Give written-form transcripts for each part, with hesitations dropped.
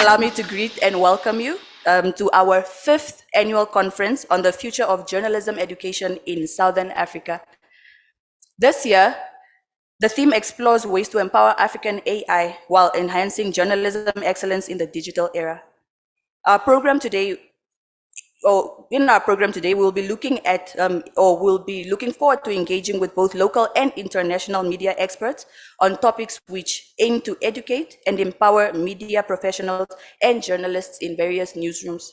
allow me to greet and welcome you to our 5th annual conference on the future of journalism education in Southern Africa. This year, the theme explores ways to empower African AI while enhancing journalism excellence in the digital era. In our program today, we'll be looking at, we'll be looking forward to engaging with both local and international media experts on topics which aim to educate and empower media professionals and journalists in various newsrooms.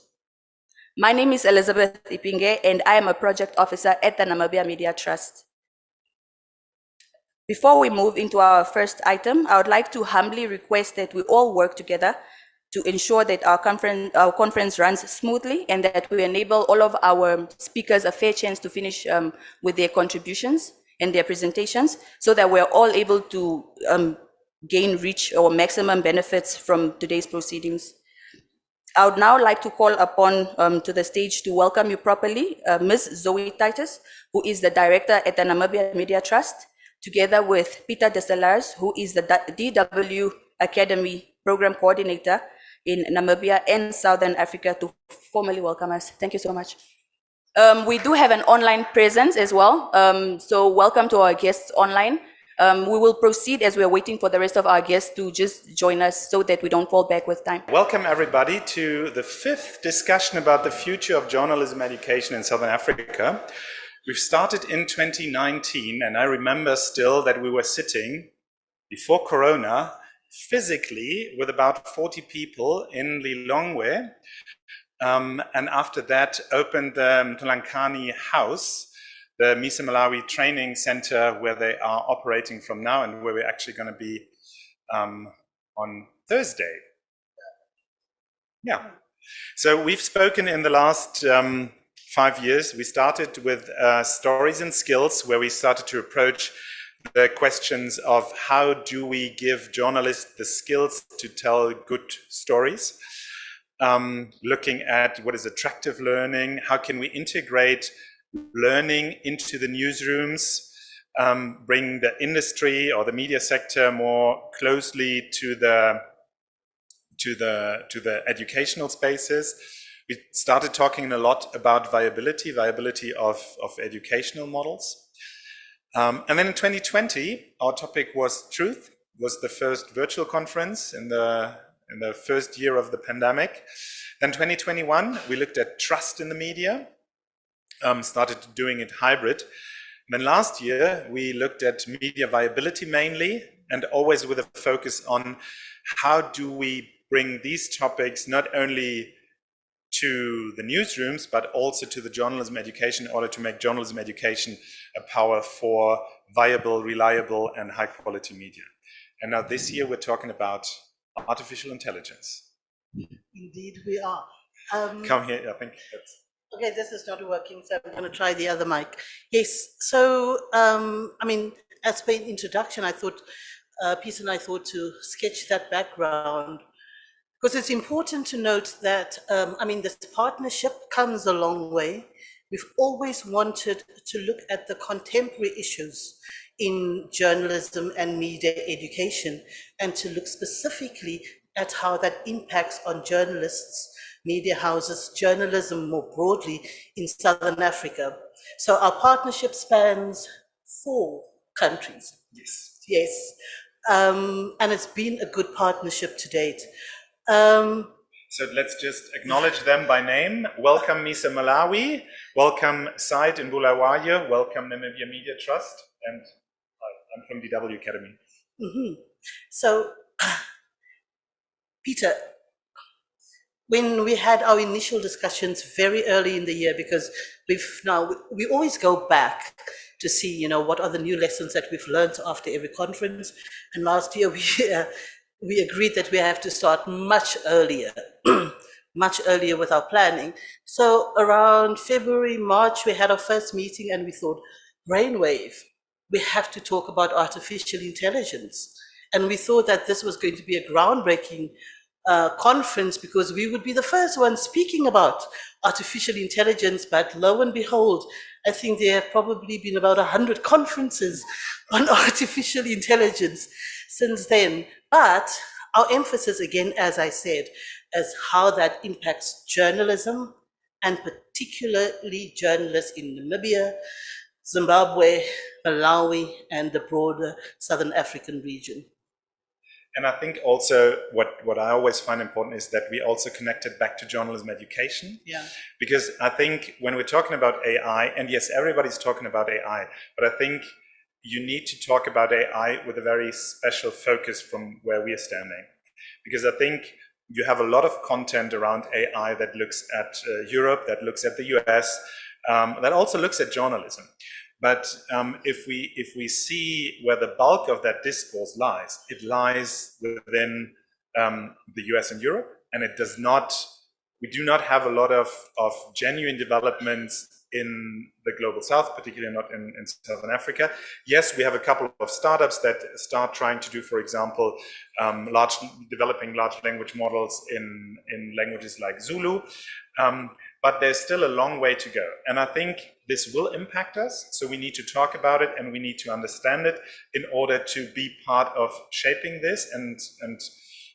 My name is Elizabeth Ipinge, and I am a project officer at the Namibian Media Trust. Before we move into our first item, I would like to humbly request that we all work together to ensure that our conference runs smoothly and that we enable all of our speakers a fair chance to finish with their contributions and their presentations so that we're all able to reach our maximum benefits from today's proceedings. I would now like to call upon to the stage to welcome you properly, Ms. Zoe Titus, who is the director at the Namibian Media Trust, together with Peter Deselars, who is the DW Academy Program Coordinator in Namibia and Southern Africa, to formally welcome us. Thank you so much. We do have an online presence as well, so welcome to our guests online. We will proceed as we are waiting for the rest of our guests to just join us so that we don't fall back with time. Welcome everybody to the 5th discussion about the future of journalism education in Southern Africa. We've started in 2019, and I remember still that we were sitting before Corona physically with about 40 people in Lilongwe, and after that opened the Mtulankani House, the Misa Malawi Training Center, where they are operating from now and where we're actually going to be on Thursday. Yeah. So we've spoken in the last 5 years. We started with stories and skills, where we started to approach the questions of how do we give journalists the skills to tell good stories, looking at what is attractive learning, how can we integrate learning into the newsrooms, bring the industry or the media sector more closely to the educational spaces. We started talking a lot about viability of educational models. And then in 2020, our topic was truth. It was the first virtual conference in the first year of the pandemic. Then 2021, we looked at trust in the media, started doing it hybrid. And then last year, we looked at media viability mainly, and always with a focus on how do we bring these topics not only to the newsrooms, but also to the journalism education in order to make journalism education a power for viable, reliable, and high quality media. And now this year we're talking about artificial intelligence. Indeed we are. Come here, I think that's... Okay, this is not working, so I'm going to try the other mic. Yes, so, I mean, as per introduction, I thought, Peter and I thought to sketch that background, because it's important to note that, I mean, this partnership comes a long way. We've always wanted to look at the contemporary issues in journalism and media education, and to look specifically at how that impacts on journalists, media houses, journalism more broadly in Southern Africa. So our partnership spans 4 countries. Yes. Yes. And it's been a good partnership to date. So let's just acknowledge them by name. Welcome Misa Malawi, welcome Said in Bulawayo, welcome Namibian Media Trust, and I'm from DW Academy. So, Peter, when we had our initial discussions very early in the year, because we always go back to see, you know, what are the new lessons that we've learned after every conference. And last year we agreed that we have to start much earlier, much earlier with our planning. So around February, March, we had our first meeting and we thought, brainwave, we have to talk about artificial intelligence. And we thought that this was going to be a groundbreaking conference, because we would be the first ones speaking about artificial intelligence. But lo and behold, I think there have probably been about 100 conferences on artificial intelligence since then. But our emphasis, again, as I said, as how that impacts journalism, and particularly journalists in Namibia, Zimbabwe, Malawi, and the broader Southern African region. And I think also what I always find important is that we also connect it back to journalism education. Yeah. Because I think when we're talking about AI, and yes, everybody's talking about AI, but I think you need to talk about AI with a very special focus from where we are standing. Because I think you have a lot of content around AI that looks at Europe, that looks at the US, that also looks at journalism. But if we see where the bulk of that discourse lies, it lies within the US and Europe, and it does not. We do not have a lot of genuine developments in the global south, particularly not in Southern Africa. Yes, we have a couple of startups that start trying to do, for example, developing large language models in languages like Zulu, but there's still a long way to go. And I think this will impact us, so we need to talk about it and we need to understand it in order to be part of shaping this and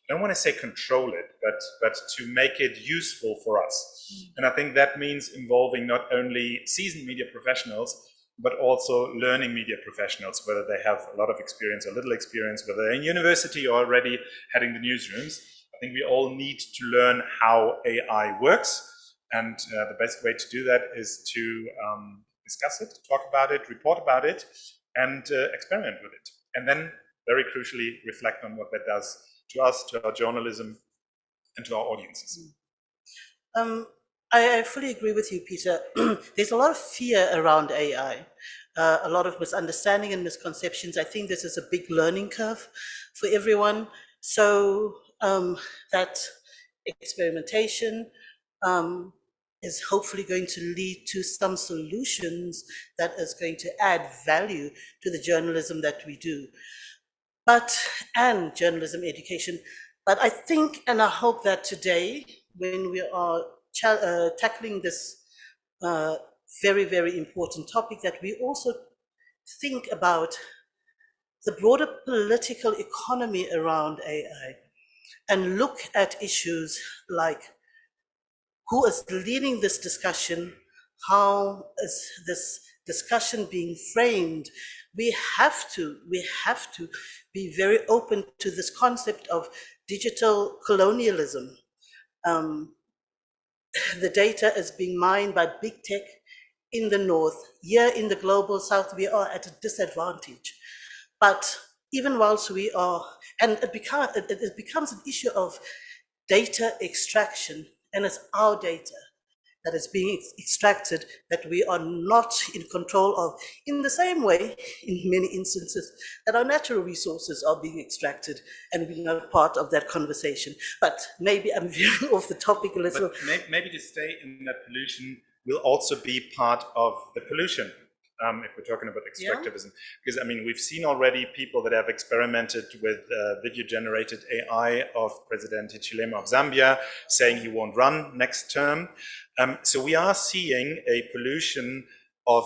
I don't want to say control it, but to make it useful for us. And I think that means involving not only seasoned media professionals, but also learning media professionals, whether they have a lot of experience or little experience, whether they're in university or already heading the newsrooms. I think we all need to learn how AI works. And the best way to do that is to discuss it, talk about it, report about it, and experiment with it. And then, very crucially, reflect on what that does to us, to our journalism, and to our audiences. I fully agree with you, Peter. There's a lot of fear around AI, a lot of misunderstanding and misconceptions. I think this is a big learning curve for everyone. So that experimentation is hopefully going to lead to some solutions that is going to add value to the journalism that we do. And journalism education. But I think, and I hope that today, when we are tackling this very, very important topic, that we also think about the broader political economy around AI and look at issues like who is leading this discussion, how is this discussion being framed. We have to be very open to this concept of digital colonialism. The data is being mined by big tech in the north. Here in the global south, we are at a disadvantage. But even whilst we are, and it becomes an issue of data extraction, and it's our data that is being extracted that we are not in control of, in the same way, in many instances, that our natural resources are being extracted and we're not part of that conversation. But maybe I'm veering off the topic a little. But maybe to stay in that pollution will also be part of the pollution. If we're talking about extractivism. Yeah. Because, I mean, we've seen already people that have experimented with video-generated AI of President Hichilema of Zambia, saying he won't run next term. So we are seeing a pollution of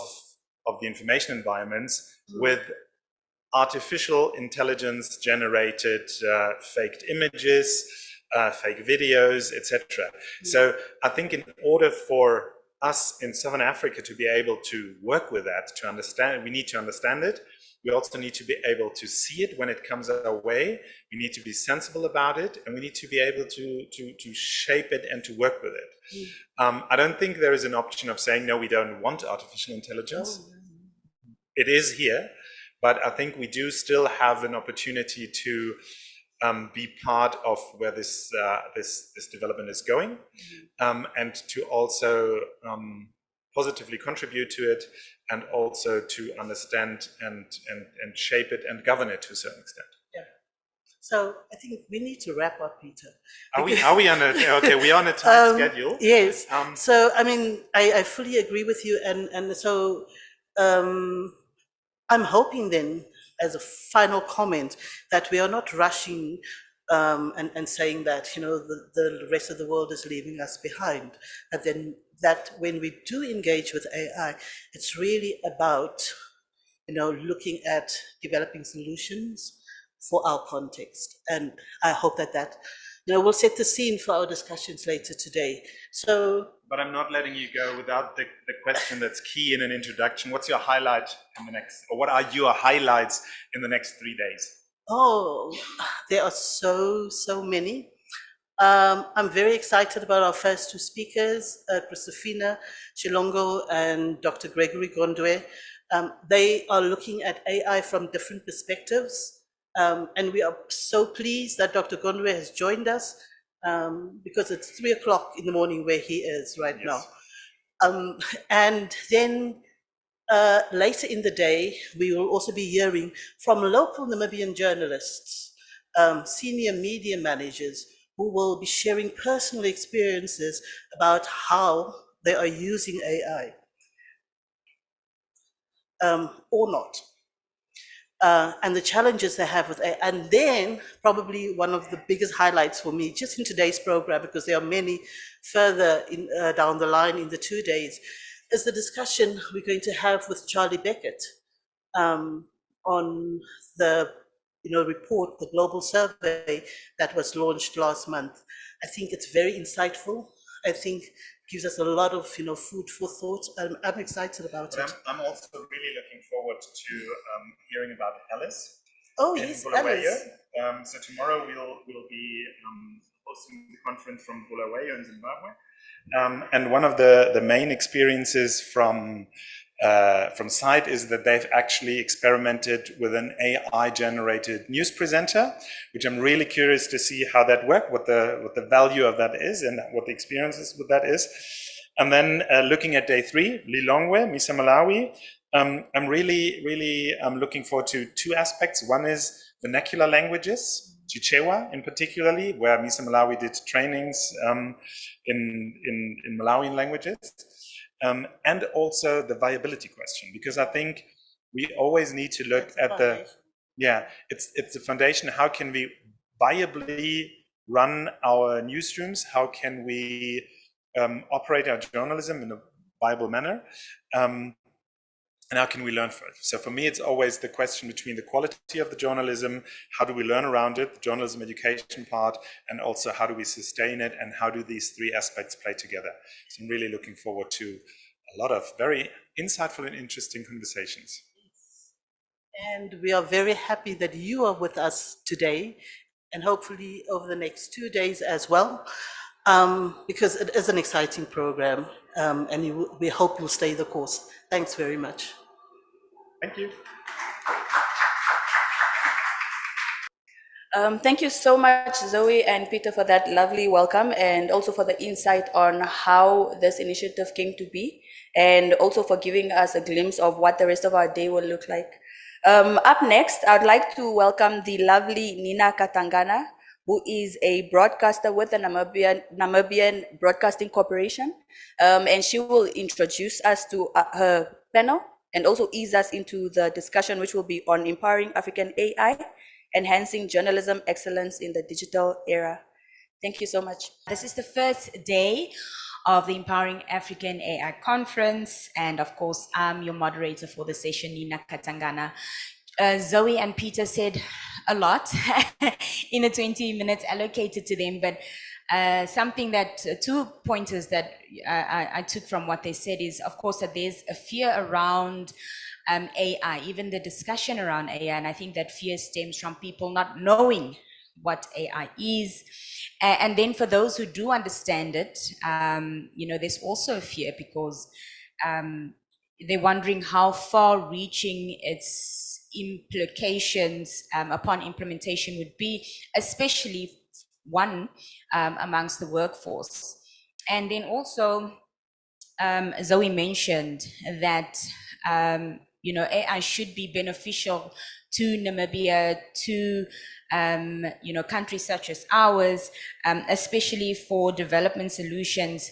the information environments with artificial intelligence-generated faked images, fake videos, etc. So I think in order for us in Southern Africa to be able to work with that, to understand, we need to understand it. We also need to be able to see it when it comes our way. We need to be sensible about it, and we need to be able to shape it and to work with it. I don't think there is an option of saying, no, we don't want artificial intelligence. It is here, but I think we do still have an opportunity to be part of where this development is going, and to also positively contribute to it, and also to understand and shape it and govern it to a certain extent. Yeah. So I think we need to wrap up, Peter. Are we on a okay? We're on a tight schedule. Yes. So I mean, I fully agree with you, and so I'm hoping then, as a final comment, that we are not rushing and saying that, you know, the rest of the world is leaving us behind. And then that when we do engage with AI, it's really about, you know, looking at developing solutions for our context. And I hope that we'll set the scene for our discussions later today. So, but I'm not letting you go without the question that's key in an introduction. What's your highlight in the next, or what are your highlights in the next 3 days? oh, there are so many. I'm very excited about our first two speakers, Kristophina, Shilongo, and Dr. Gregory Gondwe. They are looking at AI from different perspectives. And we are so pleased that Dr. Gondwe has joined us because it's 3 o'clock in the morning where he is right now. And then later in the day, we will also be hearing from local Namibian journalists, senior media managers, who will be sharing personal experiences about how they are using AI or not. And the challenges they have with AI. And then probably one of the biggest highlights for me, just in today's program, because there are many further down the line in the 2 days, is the discussion we're going to have with Charlie Beckett on the report, the global survey that was launched last month. I think it's very insightful. I think gives us a lot of food for thought. I'm excited about it. I'm also really looking forward to hearing about Alice. Oh yes, Alice. So tomorrow we'll be hosting the conference from Bulawayo in Zimbabwe. And one of the main experiences from site is that they've actually experimented with an AI-generated news presenter, which I'm really curious to see how that works, what the value of that is, and what the experiences with that is. And then looking at day 3, Lilongwe, Misa Malawi, I'm really looking forward to 2 aspects. One is vernacular languages, Chichewa in particularly, where Misa Malawi did trainings in Malawian languages. And also the viability question, because I think we always need to look at it's the foundation. How can we viably run our newsrooms? How can we operate our journalism in a viable manner? And how can we learn from it? So for me, it's always the question between the quality of the journalism, how do we learn around it, the journalism education part, and also how do we sustain it, and how do these 3 aspects play together? So I'm really looking forward to a lot of very insightful and interesting conversations. And we are very happy that you are with us today, and hopefully over the next 2 days as well, because it is an exciting program, and we hope you'll stay the course. Thanks very much. Thank you. Thank you so much, Zoe and Peter, for that lovely welcome, and also for the insight on how this initiative came to be, and also for giving us a glimpse of what the rest of our day will look like. Up next, I'd like to welcome the lovely Nina Katangana, who is a broadcaster with the Namibian Broadcasting Corporation, and she will introduce us to her panel and also ease us into the discussion, which will be on empowering African AI, enhancing journalism excellence in the digital era. Thank you so much. This is the first day of the Empowering African AI Conference, and of course, I'm your moderator for the session, Nina Katangana. Zoe and Peter said a lot in the 20 minutes allocated to them, but something that 2 pointers that I took from what they said is, of course, that there's a fear around AI, even the discussion around AI, and I think that fear stems from people not knowing what AI is. And then for those who do understand it, there's also a fear because they're wondering how far-reaching its implications upon implementation would be, especially one amongst the workforce. And then also, Zoe mentioned that AI should be beneficial to Namibia, to countries such as ours, especially for development solutions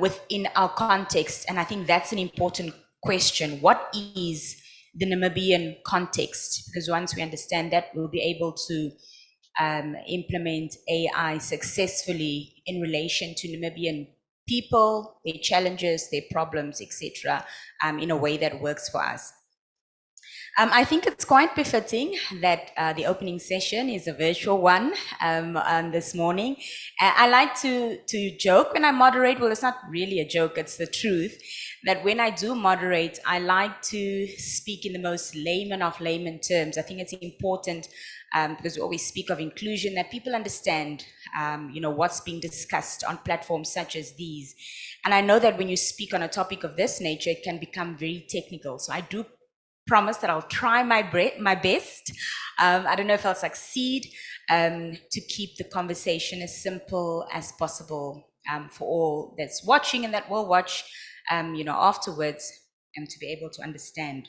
within our context. And I think that's an important question. What is the Namibian context? Because once we understand that, we'll be able to implement AI successfully in relation to Namibian people, their challenges, their problems, etc., in a way that works for us. I think it's quite befitting that the opening session is a virtual one this morning. I like to joke when I moderate. Well, it's not really a joke, it's the truth, that when I do moderate, I like to speak in the most layman of layman terms. I think it's important because we always speak of inclusion, that people understand what's being discussed on platforms such as these. And I know that when you speak on a topic of this nature, it can become very technical. So I do promise that I'll try my best. I don't know if I'll succeed to keep the conversation as simple as possible for all that's watching and that will watch, afterwards, and to be able to understand.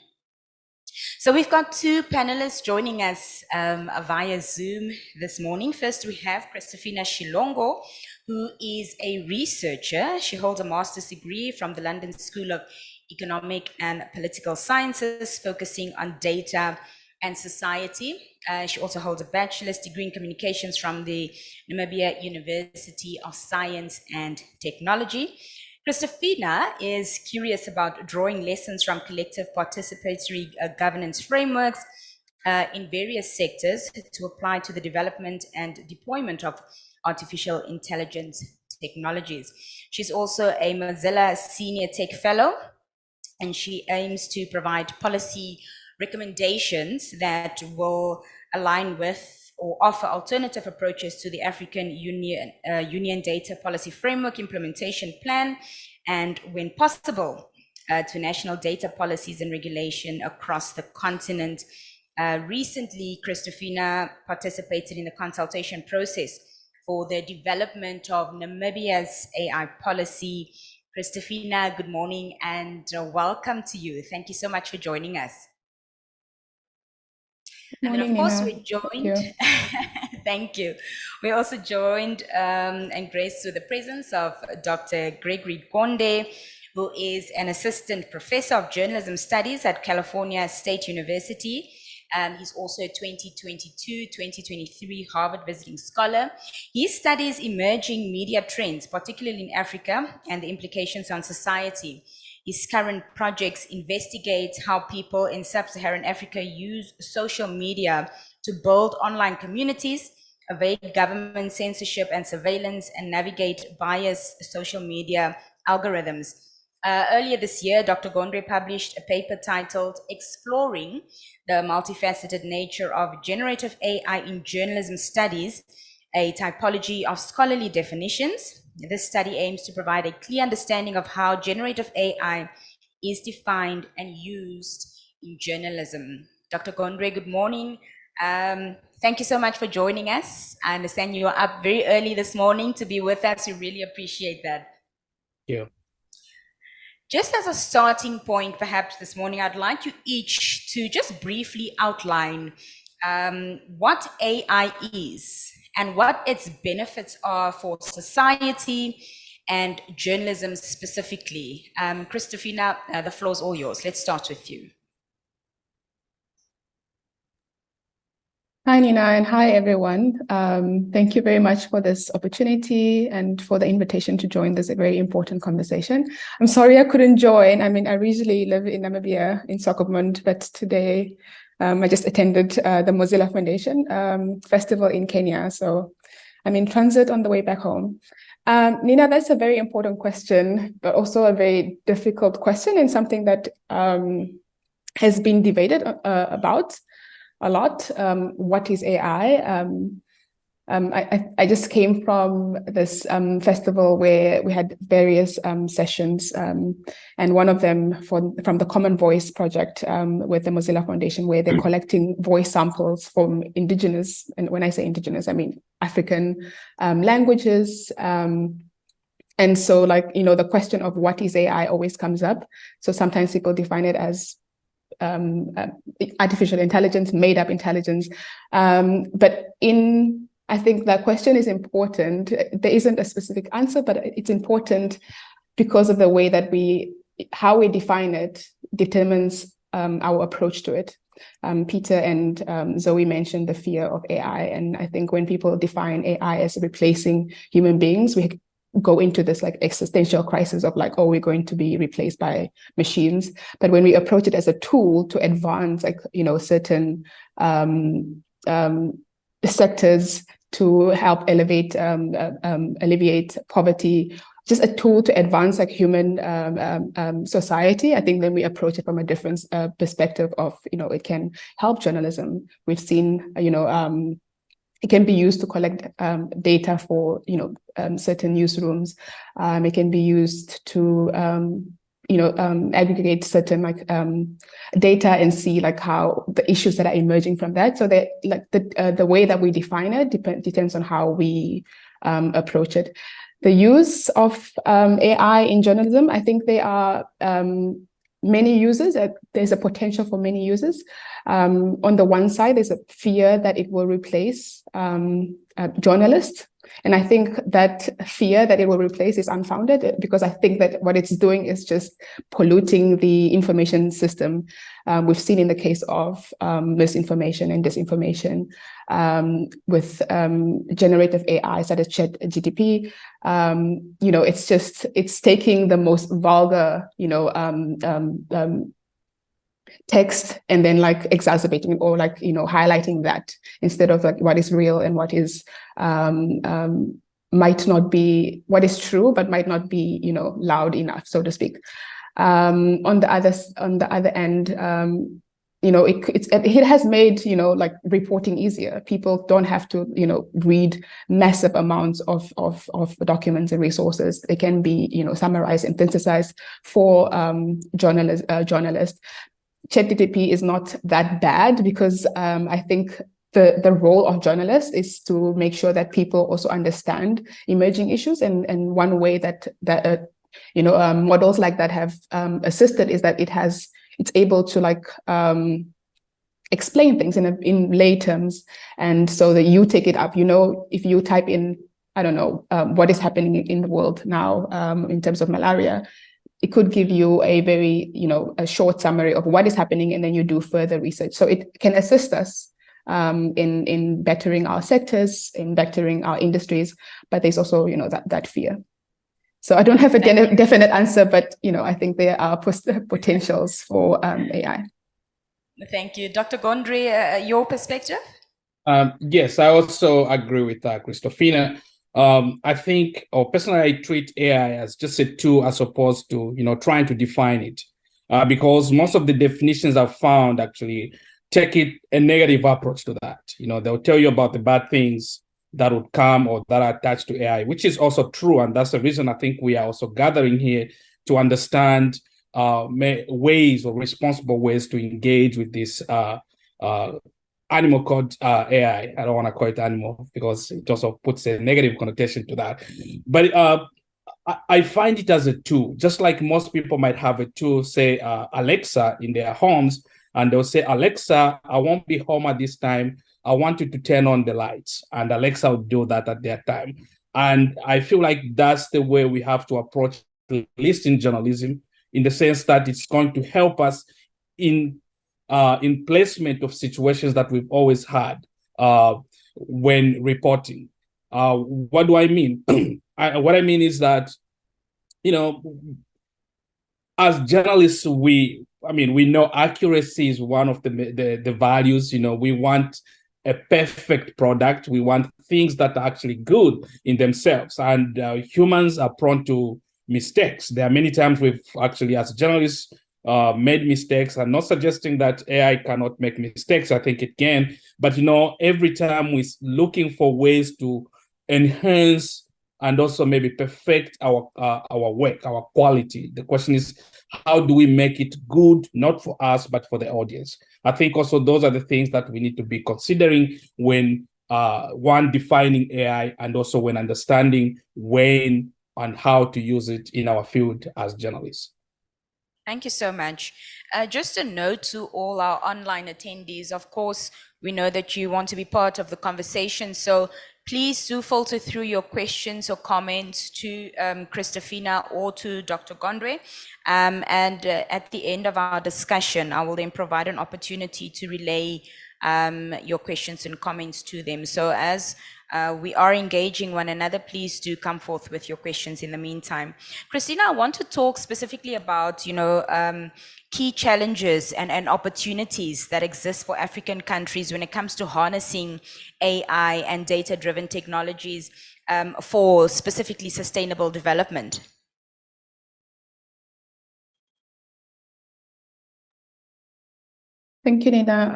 So we've got two panelists joining us via Zoom this morning. First, we have Kristophina Shilongo, who is a researcher. She holds a master's degree from the London School of Economic and Political Sciences, focusing on data and society. She also holds a bachelor's degree in communications from the Namibian University of Science and Technology. Kristophina is curious about drawing lessons from collective participatory governance frameworks in various sectors to apply to the development and deployment of artificial intelligence technologies. She's also a Mozilla Senior Tech Fellow, and she aims to provide policy recommendations that will align with or offer alternative approaches to the African Union Data Policy Framework Implementation Plan, and when possible, to national data policies and regulation across the continent. Recently, Kristophina participated in the consultation process for the development of Namibia's AI policy. Kristophina, good morning and welcome to you. Thank you so much for joining us. Morning, and of course, Nina. we're joined. Thank you. We're also joined and graced with the presence of Dr. Gregory Gondwe, who is an assistant professor of journalism studies at California State University. He's also a 2022-2023 Harvard visiting scholar. He studies emerging media trends, particularly in Africa, and the implications on society. His current projects investigate how people in sub-Saharan Africa use social media to build online communities, evade government censorship and surveillance, and navigate biased social media algorithms. Earlier this year, Dr. Gondwe published a paper titled Exploring the Multifaceted Nature of Generative AI in Journalism Studies, a typology of scholarly definitions. This study aims to provide a clear understanding of how generative AI is defined and used in journalism. Dr. Gondwe, good morning. Thank you so much for joining us. I understand you are up very early this morning to be with us. We really appreciate that. Yeah. Just as a starting point, perhaps this morning, I'd like you each to just briefly outline what AI is and what its benefits are for society and journalism specifically. Kristophina, the floor is all yours. Let's start with you. Hi, Nina, and hi, everyone. Thank you very much for this opportunity and for the invitation to join this very important conversation. I'm sorry I couldn't join. I mean, I usually live in Namibia, in Swakopmund, but today I just attended the Mozilla Foundation festival in Kenya. So I'm in transit on the way back home. Nina, that's a very important question, but also a very difficult question and something that has been debated about a lot. What is AI? I just came from this festival where we had various sessions, and one of them from the Common Voice project with the Mozilla Foundation, where they're collecting voice samples from indigenous, and when I say indigenous, I mean African languages. And so, like, the question of what is AI always comes up. So sometimes people define it as artificial intelligence, made-up intelligence. But I think that question is important. There isn't a specific answer, but it's important because of the way that how we define it determines our approach to it. Peter and Zoe mentioned the fear of AI. And I think when people define AI as replacing human beings, we go into this like existential crisis of like, oh, we're going to be replaced by machines. But when we approach it as a tool to advance, like, certain sectors, to help alleviate poverty, just a tool to advance like human society, I think then we approach it from a different perspective of, it can help journalism. We've seen, it can be used to collect data for, certain newsrooms. It can be used to, aggregate certain like data and see like how the issues that are emerging from that. So that like the way that we define it depends on how we approach it. The use of AI in journalism, I think there are many users. There's a potential for many users. On the one side, there's a fear that it will replace journalists. And I think that fear that it will replace is unfounded, because I think that what it's doing is just polluting the information system. We've seen in the case of misinformation and disinformation with generative AI such as ChatGPT. It's taking the most vulgar, text and then like exacerbating or like highlighting that instead of like what is real and what is might not be, what is true but might not be loud enough, so to speak. On the other end, it has made like reporting easier. People don't have to read massive amounts of documents and resources. They can be summarized and synthesized for journalists. ChatGPT is not that bad, because I think the role of journalists is to make sure that people also understand emerging issues, and one way that models like that have assisted is that it's able to like explain things in lay terms, and so that you take it up. If you type in, I don't know, what is happening in the world now in terms of malaria, it could give you a very, a short summary of what is happening, and then you do further research. So it can assist us in bettering our sectors, in bettering our industries, but there's also, that fear. So I don't have a definite answer, but, I think there are potentials for AI. Thank you. Dr. Gondwe, your perspective? Yes, I also agree with Kristophina. I think, or personally, I treat AI as just a tool as opposed to, trying to define it. Because most of the definitions I've found actually take it a negative approach to that. They'll tell you about the bad things that would come or that are attached to AI, which is also true. And that's the reason I think we are also gathering here to understand ways or responsible ways to engage with this animal called AI. I don't want to call it animal because it also puts a negative connotation to that. But I find it as a tool, just like most people might have a tool, say Alexa in their homes, and they'll say, Alexa, I won't be home at this time. I want you to turn on the lights. And Alexa will do that at their time. And I feel like that's the way we have to approach, at least in journalism, in the sense that it's going to help us in placement of situations that we've always had when reporting. What do I mean? What I mean is that, as journalists, we know accuracy is one of the values. We want a perfect product. We want things that are actually good in themselves. And humans are prone to mistakes. There are many times we've actually, as journalists, made mistakes. I'm not suggesting that AI cannot make mistakes. I think it can. But, every time we're looking for ways to enhance and also maybe perfect our work, our quality. The question is, how do we make it good, not for us, but for the audience? I think also those are the things that we need to be considering when one, defining AI, and also when understanding when and how to use it in our field as journalists. Thank you so much. Just a note to all our online attendees, of course, we know that you want to be part of the conversation, so please do filter through your questions or comments to Kristophina or to Dr. Gondwe. And at the end of our discussion, I will then provide an opportunity to relay your questions and comments to them. So as We are engaging one another. Please do come forth with your questions in the meantime. Christina, I want to talk specifically about, key challenges and opportunities that exist for African countries when it comes to harnessing AI and data-driven technologies for specifically sustainable development. Thank you, Nina.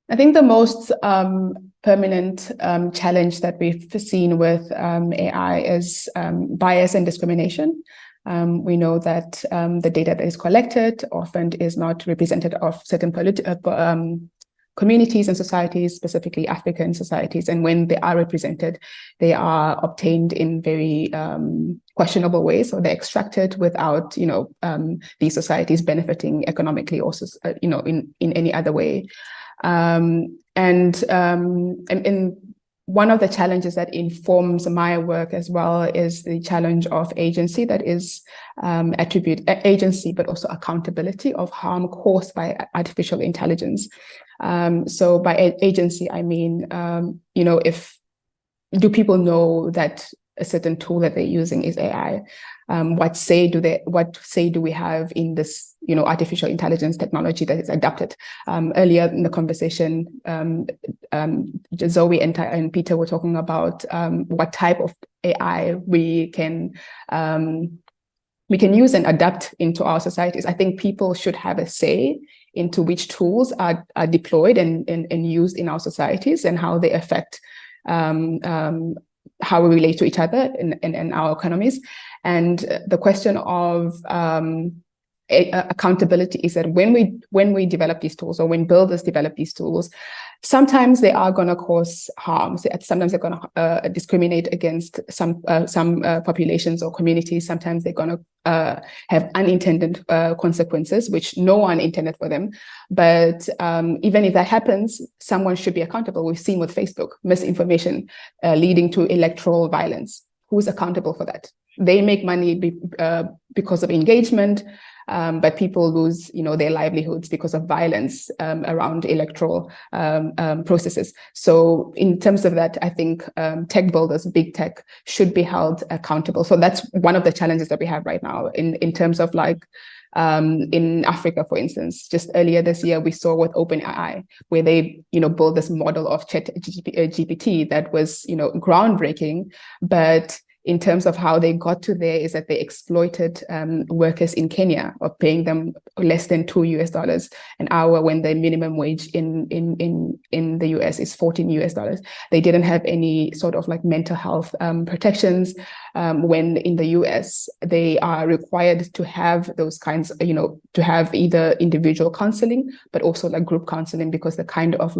I think the most permanent challenge that we've seen with AI is bias and discrimination. We know that the data that is collected often is not representative of certain communities and societies, specifically African societies. And when they are represented, they are obtained in very questionable ways. So they're extracted without, these societies benefiting economically, also, in any other way. And one of the challenges that informs my work as well is the challenge of agency, that is agency, but also accountability of harm caused by artificial intelligence. So by agency, I mean, do people know that a certain tool that they're using is AI? What say do we have in this, artificial intelligence technology that is adapted? Earlier in the conversation, Zoe and Peter were talking about what type of AI we can use and adapt into our societies. I think people should have a say into which tools are deployed and used in our societies and how they affect how we relate to each other in our economies. And the question of accountability is that when we develop these tools, or when builders develop these tools, sometimes they are going to cause harm. Sometimes they're going to discriminate against some populations or communities. Sometimes they're going to have unintended consequences, which no one intended for them. But even if that happens, someone should be accountable. We've seen with Facebook, misinformation leading to electoral violence. Who's accountable for that? They make money because of engagement, but people lose, their livelihoods because of violence around electoral processes. So in terms of that, I think tech builders, big tech, should be held accountable. So that's one of the challenges that we have right now in terms of in Africa, for instance. Just earlier this year, we saw with OpenAI, where they, built this model of ChatGPT that was, groundbreaking, but in terms of how they got to there is that they exploited workers in Kenya, of paying them less than $2 an hour when the minimum wage in the US is $14. They didn't have any sort of mental health protections. When in the US, they are required to have those kinds, to have either individual counseling, but also group counseling, because the kind of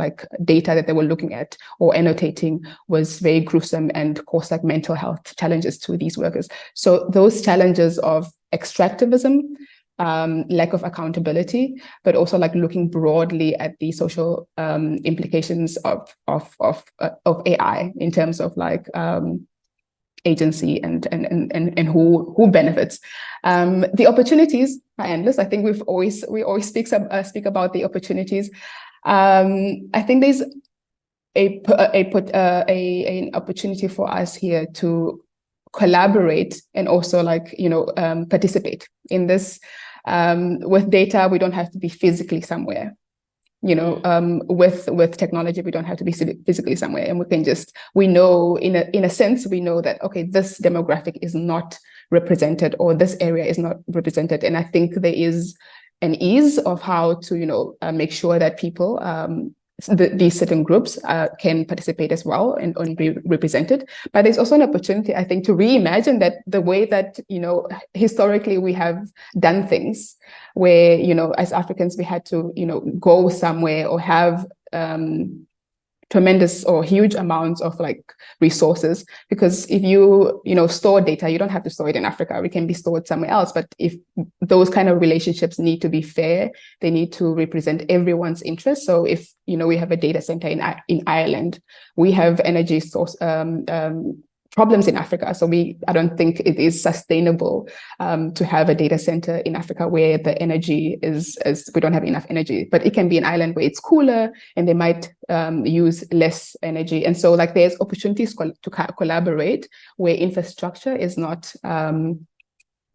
data that they were looking at or annotating was very gruesome and caused mental health challenges to these workers. So those challenges of extractivism, lack of accountability, but also looking broadly at the social implications of AI in terms of agency and who benefits. The opportunities are endless. I think we always speak about the opportunities. I think there's an opportunity for us here to collaborate and also participate in this. With data, we don't have to be physically somewhere. With technology, we don't have to be physically somewhere, and we know in a sense, we know that, okay, this demographic is not represented, or this area is not represented. And I think there is an ease of how to, make sure that people, these certain groups can participate as well and be represented. But there's also an opportunity, I think, to reimagine that the way that, historically we have done things, where, as Africans, we had to, go somewhere or have tremendous or huge amounts of resources, because if you store data, you don't have to store it in Africa. It can be stored somewhere else. But if those kind of relationships need to be fair, they need to represent everyone's interests. So if we have a data center in Ireland, we have energy source problems in Africa. So I don't think it is sustainable to have a data center in Africa where the energy we don't have enough energy. But it can be an island where it's cooler and they might use less energy. And so like there's opportunities to collaborate where infrastructure is not,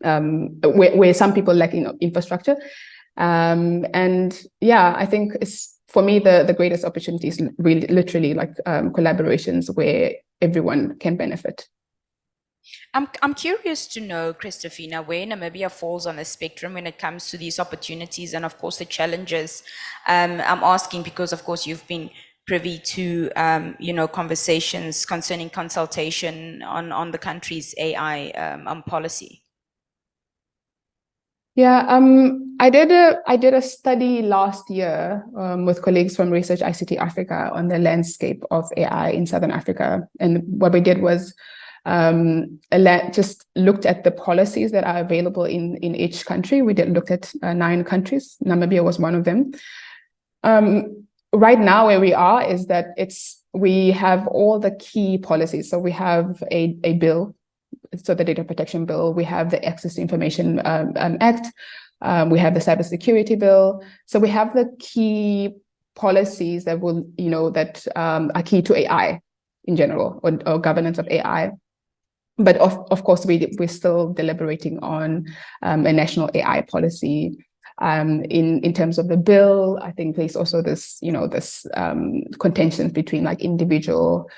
where some people lack infrastructure. And yeah, I think for me, the greatest opportunity is really literally like collaborations where everyone can benefit. I'm curious to know, Kristophina, where Namibia falls on the spectrum when it comes to these opportunities and, of course, the challenges. I'm asking because, of course, you've been privy to, conversations concerning consultation on the country's AI policy. Yeah, I did a study last year with colleagues from Research ICT Africa on the landscape of AI in Southern Africa. And what we did was just looked at the policies that are available in each country. We looked at 9 countries. Namibia was one of them. Right now, where we are is that we have all the key policies. So we have a bill. So the Data Protection Bill, we have the Access to Information Act, we have the Cybersecurity Bill. So we have the key policies that will, that are key to AI in general, or governance of AI. But of course, we're still deliberating on a national AI policy. In terms of the bill, I think there's also this, this contention between like individual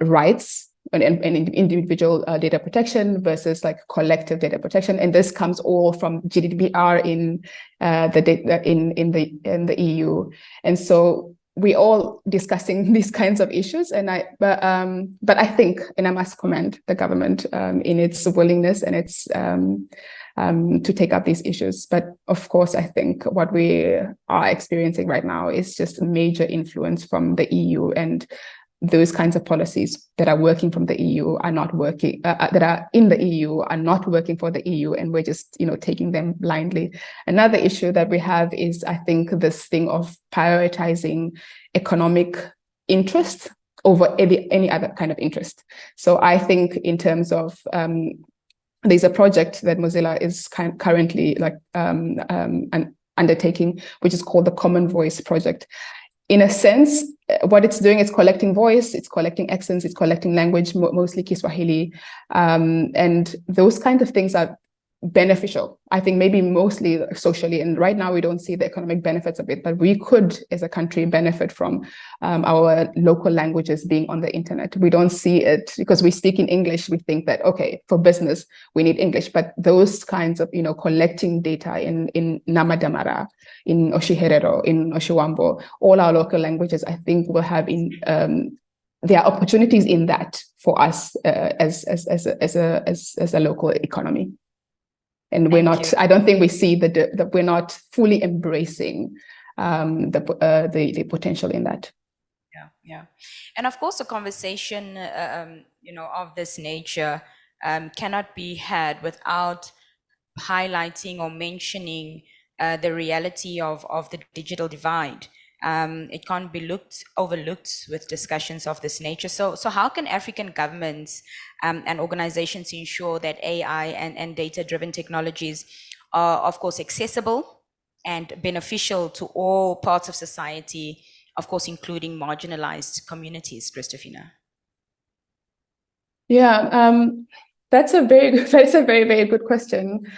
rights and individual data protection versus like collective data protection, and this comes all from GDPR in the EU, and so we're all discussing these kinds of issues. But I think, and I must commend the government in its willingness and its to take up these issues. But of course, I think what we are experiencing right now is just a major influence from the EU, and those kinds of policies that are working from the EU are not working, that are in the EU are not working for the EU, and we're just, taking them blindly. Another issue that we have is, I think, this thing of prioritizing economic interest over any other kind of interest. So I think in terms of, there's a project that Mozilla is currently like undertaking, which is called the Common Voice Project. In a sense, what it's doing is collecting voice, it's collecting accents, it's collecting language, mostly Kiswahili, and those kinds of things are beneficial. I think maybe mostly socially, and right now we don't see the economic benefits of it, but we could, as a country, benefit from our local languages being on the internet. We don't see it because we speak in English. We think that, okay, for business, we need English, but those kinds of, collecting data in Namadamara, in Oshiherero, in Oshiwambo, all our local languages, I think will have there are opportunities in that for us as a local economy. And I don't think we see that we're not fully embracing the potential in that. Yeah. And of course, a conversation, of this nature cannot be had without highlighting or mentioning the reality of the digital divide. It can't be overlooked with discussions of this nature. So how can African governments and organizations ensure that AI and data-driven technologies are, of course, accessible and beneficial to all parts of society, of course, including marginalized communities, Kristophina? Yeah, that's a very, very good question.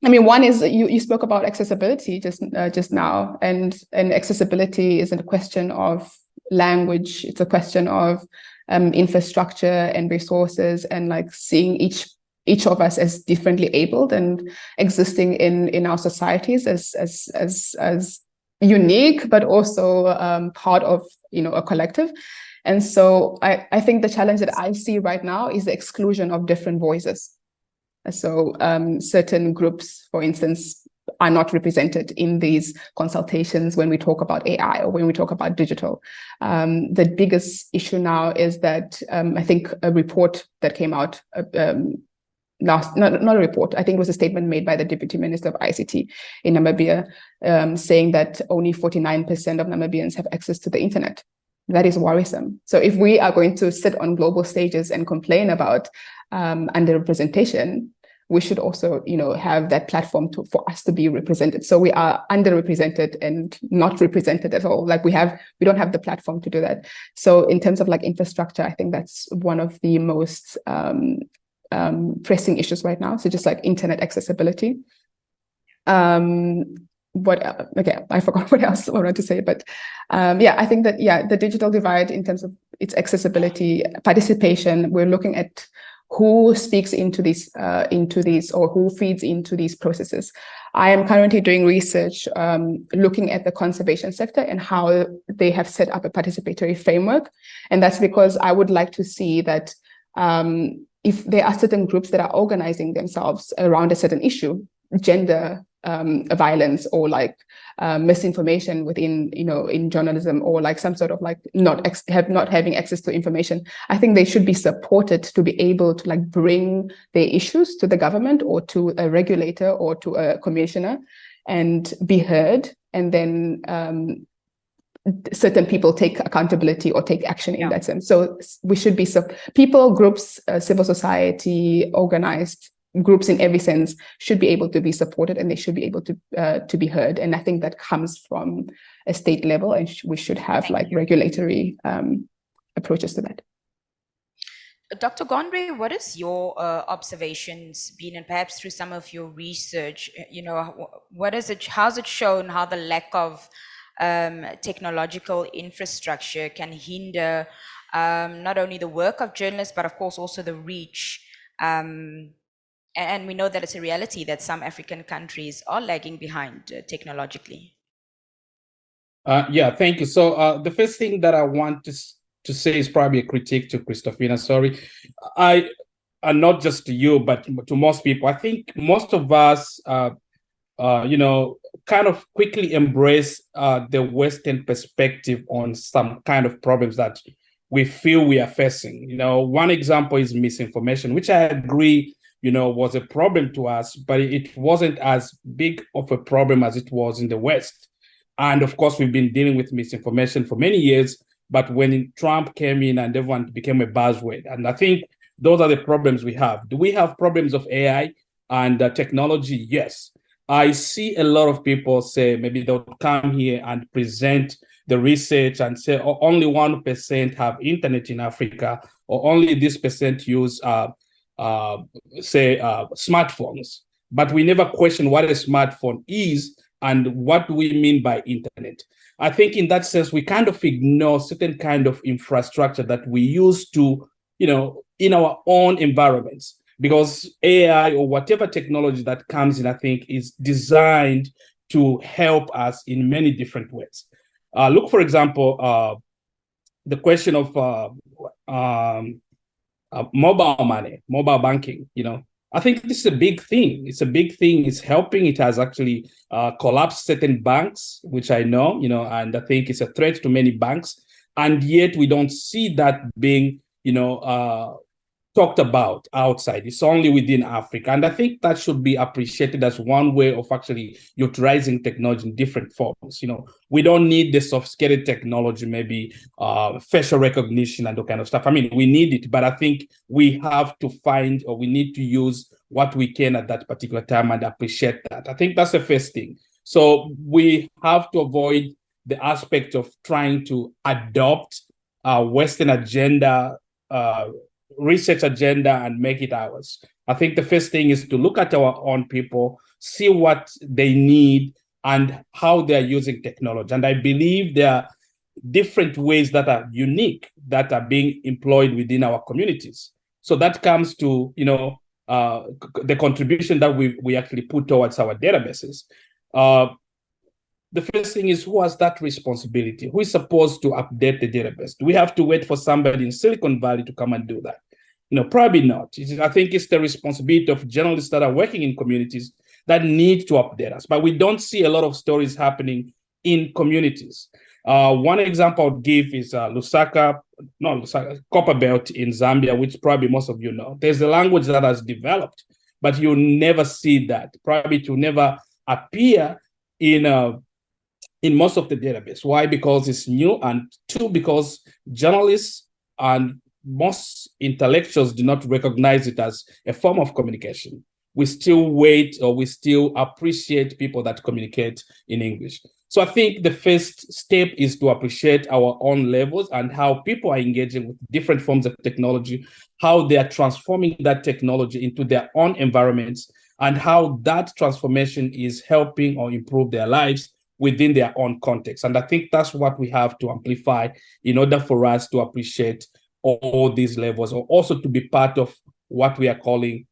One is you spoke about accessibility just now, and accessibility isn't a question of language. It's a question of infrastructure and resources, and like seeing each of us as differently abled and existing in our societies as unique, but also part of a collective. And so I think the challenge that I see right now is the exclusion of different voices. So certain groups, for instance, are not represented in these consultations when we talk about AI or when we talk about digital. The biggest issue now is that I think a report that came out not a report, I think it was a statement made by the Deputy Minister of ICT in Namibia, saying that only 49% of Namibians have access to the internet. that is worrisome. So if we are going to sit on global stages and complain about underrepresentation, we should also, have that platform for us to be represented. So we are underrepresented and not represented at all. Like we don't have the platform to do that. So in terms of like infrastructure, I think that's one of the most pressing issues right now. So just like internet accessibility. Okay, I forgot what else I wanted to say, but I think that, the digital divide in terms of its accessibility, participation, we're looking at who speaks into these or who feeds into these processes. I am currently doing research looking at the conservation sector and how they have set up a participatory framework. And that's because I would like to see that if there are certain groups that are organizing themselves around a certain issue, gender violence or like misinformation within, in journalism, or like some sort of like not having access to information, I think they should be supported to be able to like bring their issues to the government or to a regulator or to a commissioner and be heard. And then certain people take accountability or take action in that sense. So we should be people, groups, civil society, organized groups in every sense should be able to be supported, and they should be able to be heard. And I think that comes from a state level, and we should have like regulatory approaches to that. Dr. Gondwe, what is your observations been, and perhaps through some of your research, how's it shown how the lack of technological infrastructure can hinder not only the work of journalists, but of course also the reach. And we know that it's a reality that some African countries are lagging behind technologically. Thank you. So the first thing that I want to say is probably a critique to Kristophina. Sorry, and not just to you, but to most people. I think most of us, kind of quickly embrace the Western perspective on some kind of problems that we feel we are facing. One example is misinformation, which I agree was a problem to us, but it wasn't as big of a problem as it was in the West. And of course, we've been dealing with misinformation for many years, but when Trump came in and everyone became a buzzword, and I think those are the problems we have. Do we have problems of AI and technology? Yes. I see a lot of people say maybe they'll come here and present the research and say, oh, only 1% have internet in Africa, or only this percent use smartphones, but we never question what a smartphone is and what do we mean by internet. I think in that sense, we kind of ignore certain kind of infrastructure that we use to, in our own environments, because AI or whatever technology that comes in, I think is designed to help us in many different ways. Look, for example, the question of mobile money, mobile banking, I think this is a big thing. It's a big thing. It's helping. It has actually collapsed certain banks, which I know, and I think it's a threat to many banks. And yet we don't see that being, talked about outside. It's only within Africa. And I think that should be appreciated as one way of actually utilizing technology in different forms. We don't need the sophisticated technology, maybe facial recognition and that kind of stuff. I mean, we need it, but I think we have to find, or we need to use what we can at that particular time and appreciate that. I think that's the first thing. So we have to avoid the aspect of trying to adopt a Western agenda, research agenda, and make it ours. I think the first thing is to look at our own people, see what they need and how they're using technology. And I believe there are different ways that are unique that are being employed within our communities. So that comes to, the contribution that we actually put towards our databases. The first thing is, who has that responsibility? Who is supposed to update the database? Do we have to wait for somebody in Silicon Valley to come and do that? Probably not. I think it's the responsibility of journalists that are working in communities that need to update us. But we don't see a lot of stories happening in communities. One example I'll give is Copperbelt in Zambia, which probably most of you know. There's a language that has developed, but you never see that. Probably to never appear in in most of the database. Why? Because it's new, and two, because journalists and most intellectuals do not recognize it as a form of communication. We still wait, or we still appreciate people that communicate in English. So I think the first step is to appreciate our own levels and how people are engaging with different forms of technology, how they are transforming that technology into their own environments, and how that transformation is helping or improve their lives within their own context. And I think that's what we have to amplify in order for us to appreciate all these levels, or also to be part of what we are calling,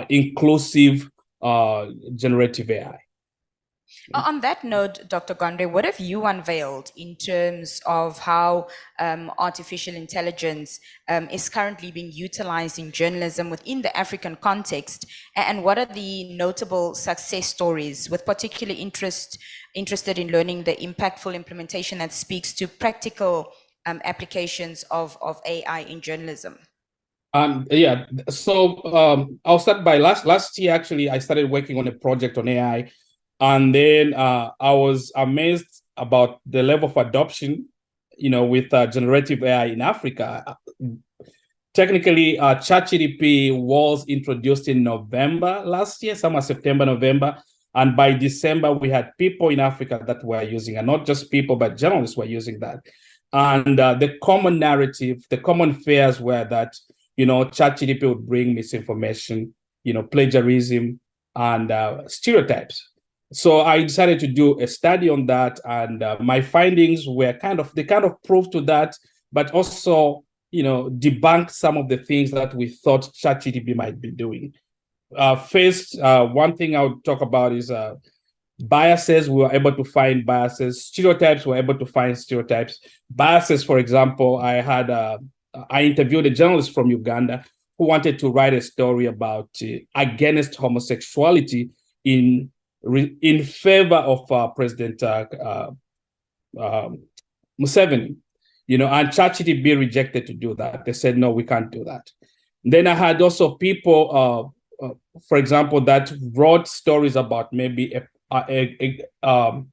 inclusive generative AI. On that note, Dr. Gondwe, what have you unveiled in terms of how artificial intelligence is currently being utilized in journalism within the African context? And what are the notable success stories, with particular interested in learning the impactful implementation that speaks to practical applications of AI in journalism? So I'll start by last year. Actually, I started working on a project on AI, and then I was amazed about the level of adoption, with generative AI in Africa. Technically, ChatGPT was introduced in November last year, somewhere September, November. And by December, we had people in Africa that were using, and not just people, but journalists were using that. And the common narrative, the common fears were that, ChatGPT would bring misinformation, plagiarism, and stereotypes. So I decided to do a study on that, and my findings were kind of proved to that, but also, debunk some of the things that we thought ChatGPT might be doing. First, one thing I would talk about is biases. We were able to find biases. Stereotypes, we were able to find stereotypes. Biases, for example, I interviewed a journalist from Uganda who wanted to write a story about against homosexuality in favor of President Museveni, and ChatGPT rejected to do that. They said, no, we can't do that. Then I had also people, for example, that wrote stories about maybe an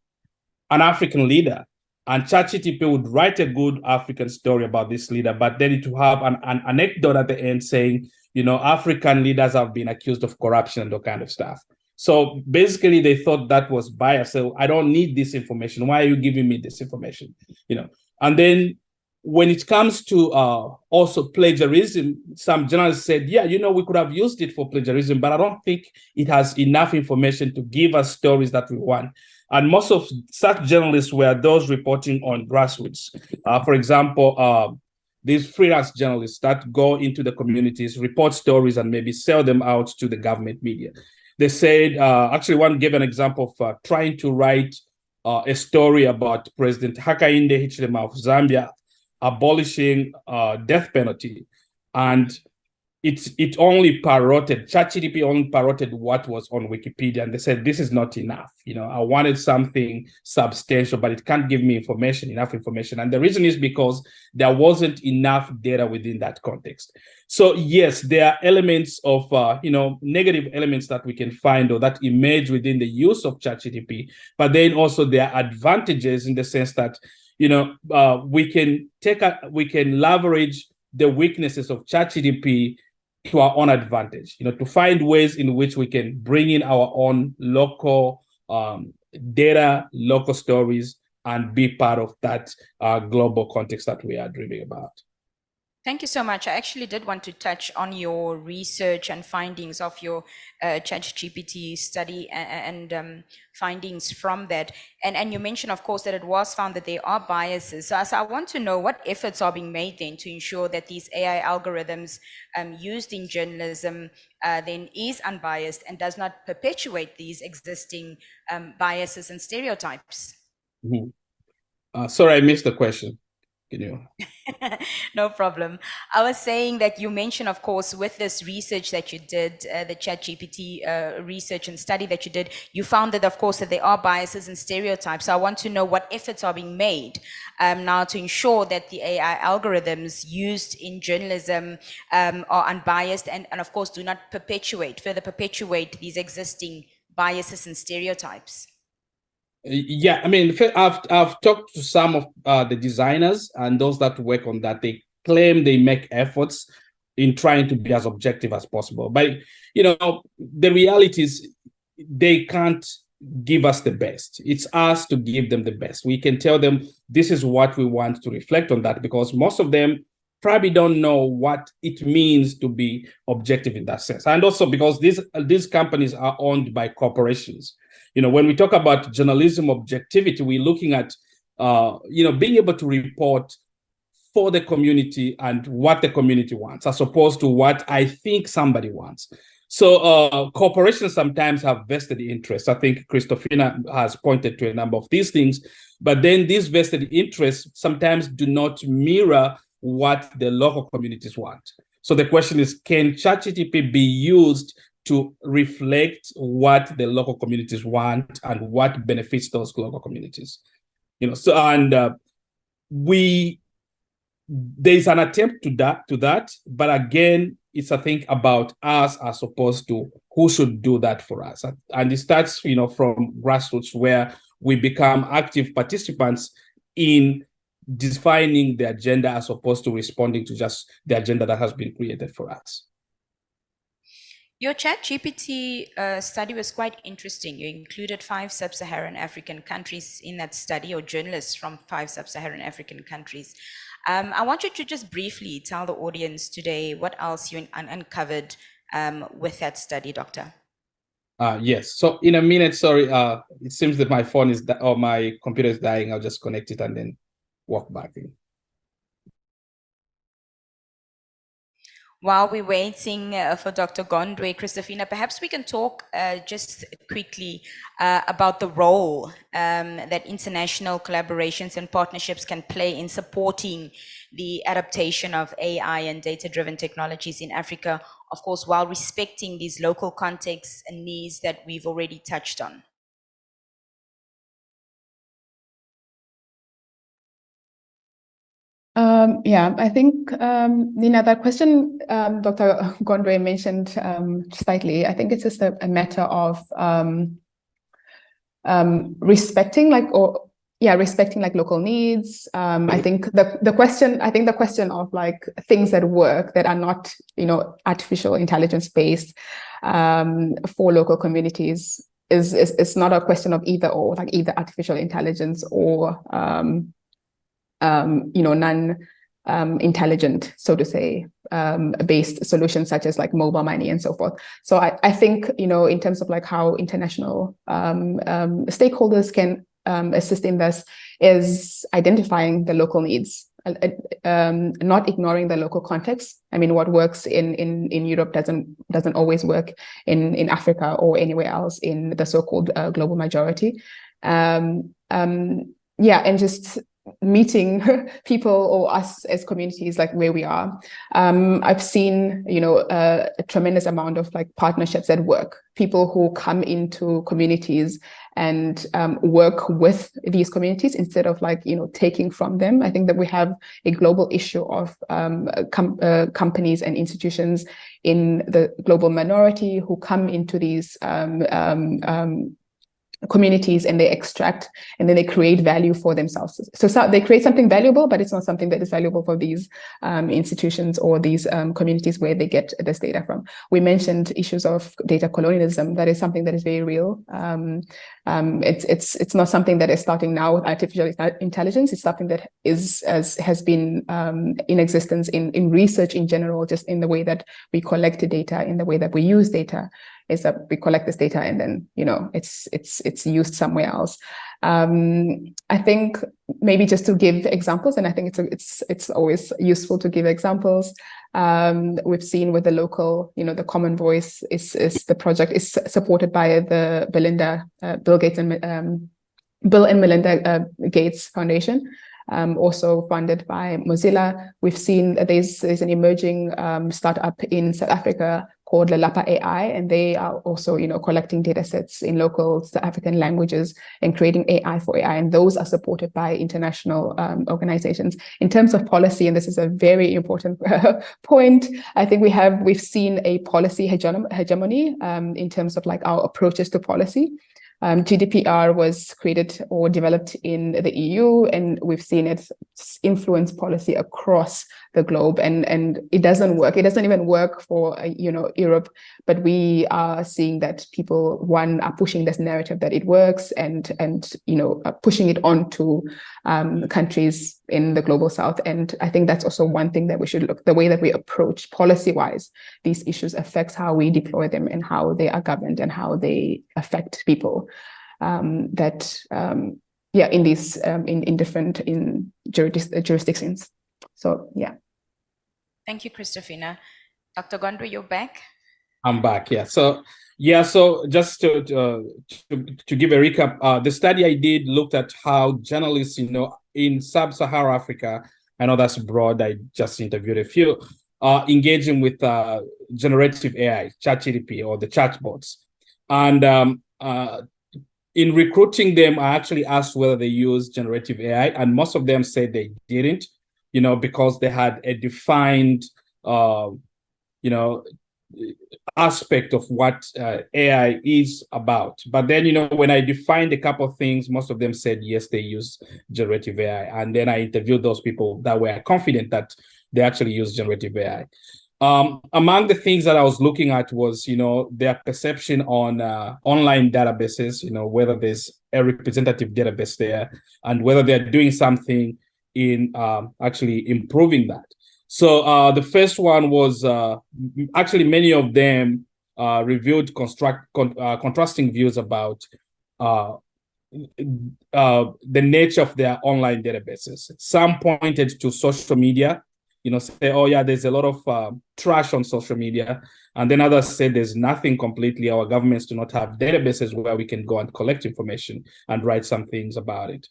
African leader, and ChatGPT would write a good African story about this leader, but then it would have an anecdote at the end saying, African leaders have been accused of corruption and all kind of stuff. So basically, they thought that was bias. So I don't need this information. Why are you giving me this information? And then when it comes to also plagiarism, some journalists said, yeah, we could have used it for plagiarism, but I don't think it has enough information to give us stories that we want. And most of such journalists were those reporting on grassroots. For example, these freelance journalists that go into the communities, report stories, and maybe sell them out to the government media. They said, actually, one gave an example of trying to write a story about President Hakainde Hichilema of Zambia abolishing death penalty. And it only parroted, ChatGPT only parroted what was on Wikipedia. And they said, this is not enough. I wanted something substantial, but it can't give me enough information. And the reason is because there wasn't enough data within that context. So yes, there are elements of, negative elements that we can find or that emerge within the use of ChatGPT, but then also there are advantages in the sense that, we can leverage the weaknesses of ChatGPT to our own advantage, to find ways in which we can bring in our own local data, local stories, and be part of that global context that we are dreaming about. Thank you so much. I actually did want to touch on your research and findings of your ChatGPT study and findings from that. And you mentioned, of course, that it was found that there are biases. So I want to know what efforts are being made then to ensure that these AI algorithms used in journalism then is unbiased and does not perpetuate these existing biases and stereotypes. Mm-hmm. Sorry, I missed the question. No problem. I was saying that you mentioned, of course, with this research that you did, the ChatGPT research and study that you did, you found that, of course, that there are biases and stereotypes. So I want to know what efforts are being made now to ensure that the AI algorithms used in journalism are unbiased and, of course, do not further perpetuate these existing biases and stereotypes. Yeah, I mean, I've talked to some of the designers and those that work on that. They claim they make efforts in trying to be as objective as possible. But, the reality is they can't give us the best. It's us to give them the best. We can tell them this is what we want to reflect on that, because most of them probably don't know what it means to be objective in that sense. And also because these companies are owned by corporations. When we talk about journalism objectivity, we're looking at, being able to report for the community and what the community wants, as opposed to what I think somebody wants. So corporations sometimes have vested interests. I think Kristophina has pointed to a number of these things, but then these vested interests sometimes do not mirror what the local communities want. So the question is, can ChatGPT be used to reflect what the local communities want and what benefits those local communities? There's an attempt to that, but again, it's a thing about us as opposed to who should do that for us. And it starts, from grassroots, where we become active participants in defining the agenda as opposed to responding to just the agenda that has been created for us. Your ChatGPT study was quite interesting. You included 5 sub-Saharan African countries in that study, or journalists from 5 sub-Saharan African countries. I want you to just briefly tell the audience today what else you uncovered with that study, Doctor. Yes. So in a minute, sorry, it seems that my phone is or my computer is dying. I'll just connect it and then walk back in. While we're waiting for Dr. Gondwe, Kristophina, perhaps we can talk just quickly about the role that international collaborations and partnerships can play in supporting the adaptation of AI and data-driven technologies in Africa, of course, while respecting these local contexts and needs that we've already touched on. Yeah, I think, Nina, that question Dr. Gondwe mentioned slightly, I think it's just a matter of respecting local needs. I think the question of like things that work that are not, artificial intelligence based for local communities is not a question of either or, like either artificial intelligence or non-intelligent, so to say, based solutions such as like mobile money and so forth. So I think, in terms of like how international stakeholders can assist in this is identifying the local needs, not ignoring the local context. I mean, what works in Europe doesn't always work in Africa or anywhere else in the so-called global majority. And just meeting people or us as communities like where we are. I've seen, a tremendous amount of like partnerships at work, people who come into communities and work with these communities instead of like, taking from them. I think that we have a global issue of companies and institutions in the global minority who come into these communities and they extract and then they create value for themselves. So they create something valuable, but it's not something that is valuable for these institutions or these communities where they get this data from. We mentioned issues of data colonialism. That is something that is very real. It's not something that is starting now with artificial intelligence. It's something that has been in existence in research in general, just in the way that we collect data, in the way that we use data. Is that we collect this data and then it's used somewhere else. I think maybe just to give examples, and I think it's always useful to give examples. We've seen with the local, the Common Voice is the project is supported by the Bill and Melinda Gates Foundation. Also funded by Mozilla. We've seen that there's an emerging startup in South Africa called Lalapa AI, and they are also, collecting data sets in local South African languages and creating AI for AI, and those are supported by international organizations. In terms of policy, and this is a very important point, I think we've seen a policy hegemony in terms of like our approaches to policy. GDPR was created or developed in the EU, and we've seen it influence policy across the globe, and it doesn't work. It doesn't even work for Europe, but we are seeing that people, one, are pushing this narrative that it works, and pushing it onto countries in the global south. And I think that's also one thing that we should look, the way that we approach policy-wise these issues affects how we deploy them and how they are governed and how they affect people in these in different jurisdictions. So yeah. Thank you, Kristophina. Dr. Gondwe, you're back. I'm back. Yeah. So just to give a recap, the study I did looked at how journalists, in sub-Saharan Africa, I know that's broad. I just interviewed a few, engaging with generative AI, ChatGPT, or the chatbots, and in recruiting them, I actually asked whether they use generative AI, and most of them said they didn't, because they had a defined, aspect of what AI is about. But then, when I defined a couple of things, most of them said, yes, they use generative AI. And then I interviewed those people that were confident that they actually use generative AI. Among the things that I was looking at was, their perception on online databases, whether there's a representative database there and whether they're doing something in actually improving that. So the first one was actually many of them reviewed contrasting views about the nature of their online databases. Some pointed to social media, say, oh yeah, there's a lot of trash on social media. And then others said there's nothing completely. Our governments do not have databases where we can go and collect information and write some things about it.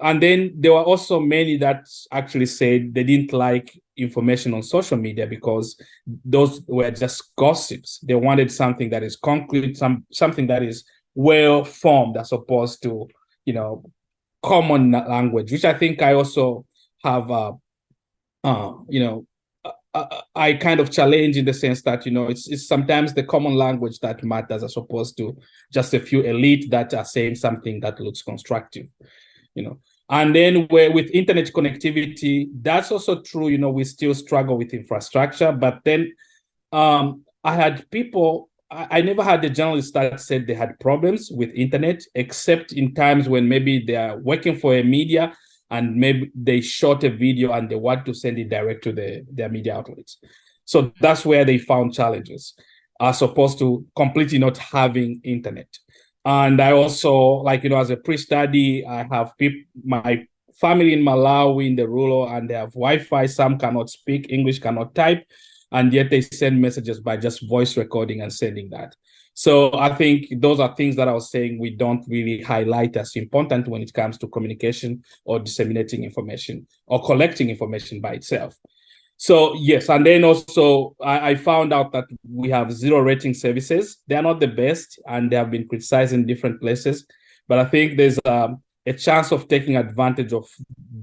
And then there were also many that actually said they didn't like information on social media because those were just gossips. They wanted something that is concrete, something that is well formed as opposed to, common language, which I think I also have, I kind of challenge in the sense that, it's sometimes the common language that matters as opposed to just a few elite that are saying something that looks constructive. And then with internet connectivity, that's also true. We still struggle with infrastructure. But then I had people, I never had a journalist that said they had problems with internet, except in times when maybe they are working for a media and maybe they shot a video and they want to send it direct to their media outlets. So that's where they found challenges, as opposed to completely not having internet. And I also, as a pre-study, I have my family in Malawi in the rural, and they have Wi-Fi. Some cannot speak English, cannot type, and yet they send messages by just voice recording and sending that. So I think those are things that I was saying we don't really highlight as important when it comes to communication or disseminating information or collecting information by itself. So yes, and then also I found out that we have 0 rating services. They are not the best, and they have been criticized in different places. But I think there's a chance of taking advantage of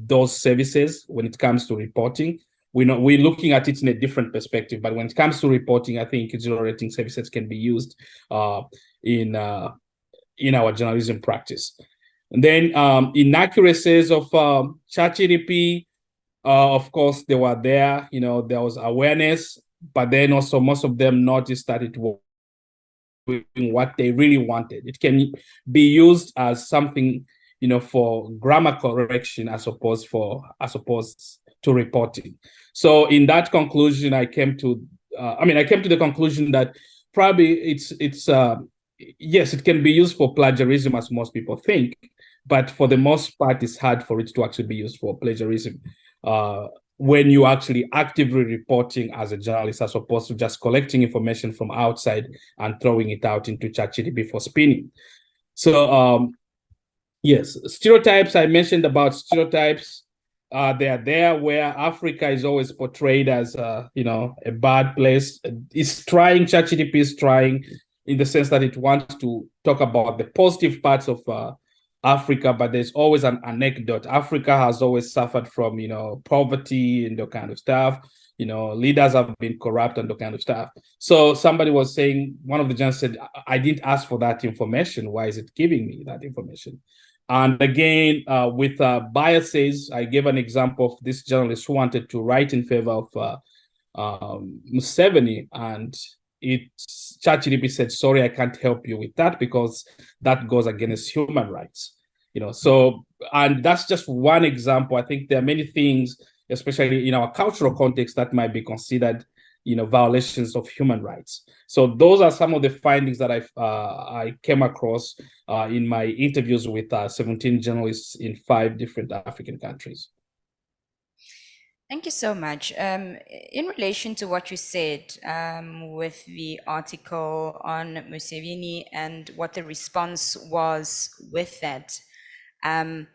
those services when it comes to reporting. We're looking at it in a different perspective, but when it comes to reporting, I think 0 rating services can be used in our journalism practice. And then inaccuracies of ChatGPT. Of course, they were there, there was awareness, but then also most of them noticed that it was doing what they really wanted. It can be used as something, for grammar correction as opposed to reporting. So in that conclusion, I came to the conclusion that probably it's yes, it can be used for plagiarism as most people think, but for the most part, it's hard for it to actually be used for plagiarism. When you actually actively reporting as a journalist, as opposed to just collecting information from outside and throwing it out into ChatGPT for spinning. So yes, stereotypes, I mentioned about stereotypes. They are there where Africa is always portrayed as a bad place. ChatGPT is trying in the sense that it wants to talk about the positive parts of Africa, but there's always an anecdote. Africa has always suffered from, poverty and that kind of stuff. leaders have been corrupt and the kind of stuff. So somebody was saying, one of the journalists said, I didn't ask for that information. Why is it giving me that information? And again, with biases, I gave an example of this journalist who wanted to write in favor of Museveni, and ChatGPT said, sorry, I can't help you with that because that goes against human rights. So, and that's just one example. I think there are many things, especially in our cultural context, that might be considered, violations of human rights. So those are some of the findings that I came across in my interviews with 17 journalists in 5 different African countries. Thank you so much. In relation to what you said with the article on Museveni and what the response was with that, and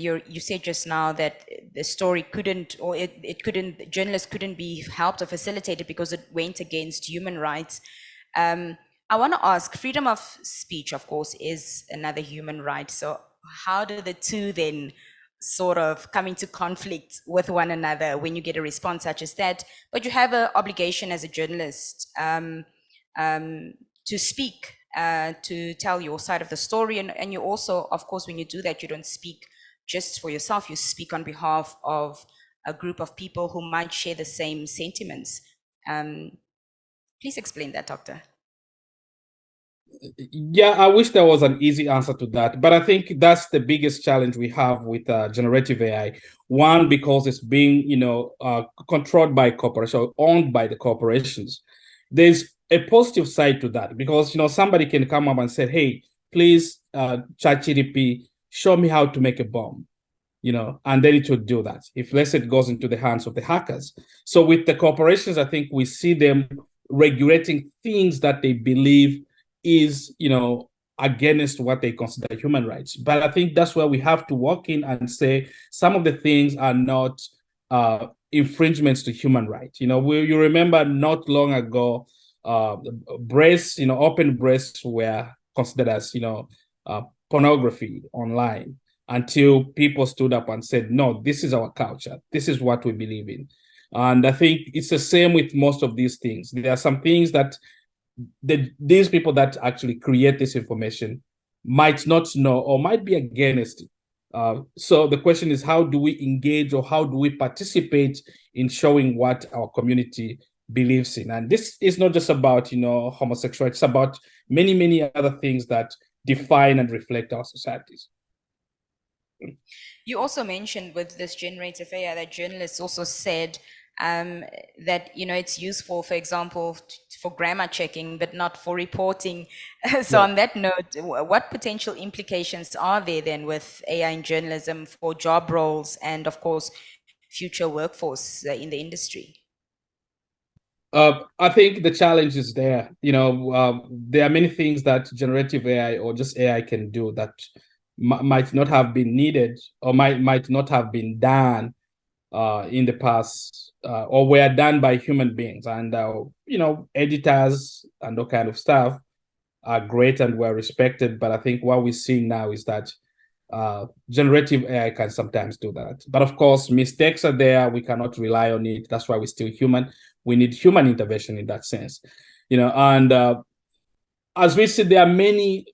you said just now that the story couldn't, or journalists couldn't be helped or facilitated because it went against human rights. I want to ask, freedom of speech, of course, is another human right. So how do the two then sort of come into conflict with one another when you get a response such as that? But you have an obligation as a journalist to speak, to tell your side of the story. And you also, of course, when you do that, you don't speak just for yourself, you speak on behalf of a group of people who might share the same sentiments. Please explain that, Doctor. Yeah, I wish there was an easy answer to that, but I think that's the biggest challenge we have with generative AI. One, because it's being, controlled by corporations, owned by the corporations. There's a positive side to that because, somebody can come up and say, hey, please, ChatGPT, show me how to make a bomb, and then it will do that if, let's say, it goes into the hands of the hackers. So with the corporations, I think we see them regulating things that they believe is, against what they consider human rights. But I think that's where we have to walk in and say some of the things are not infringements to human rights. You remember not long ago, breasts, open breasts were considered as, pornography online until people stood up and said, no, this is our culture. This is what we believe in. And I think it's the same with most of these things. There are some things that these people that actually create this information might not know or might be against it. So the question is, how do we engage or how do we participate in showing what our community believes in? And this is not just about, homosexuality. It's about many, many other things that define and reflect our societies. You also mentioned with this generative AI that journalists also said that it's useful, for example, for grammar checking, but not for reporting. So on that note, what potential implications are there then with AI in journalism for job roles and, of course, future workforce in the industry? I think the challenge is there. There are many things that generative AI or just AI can do that might not have been needed or might not have been done in the past, or were done by human beings. And, editors and all kind of stuff are great and well respected. But I think what we're seeing now is that generative AI can sometimes do that. But of course, mistakes are there. We cannot rely on it. That's why we're still human. We need human intervention in that sense. And as we said, there are many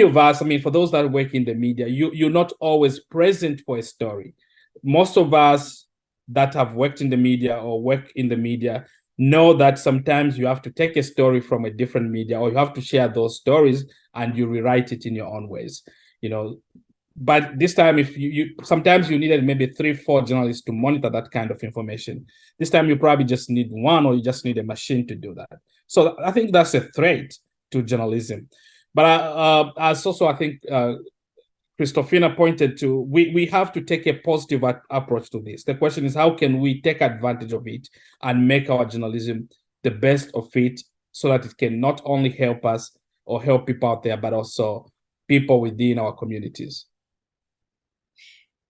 of us, for those that work in the media, you're not always present for a story. Most of us that have worked in the media or work in the media know that sometimes you have to take a story from a different media, or you have to share those stories and you rewrite it in your own ways, But this time, if sometimes you needed maybe 3-4 journalists to monitor that kind of information. This time you probably just need one, or you just need a machine to do that. So I think that's a threat to journalism. But as also, I think Kristophina pointed to, we have to take a positive approach to this. The question is, how can we take advantage of it and make our journalism the best of it so that it can not only help us or help people out there, but also people within our communities?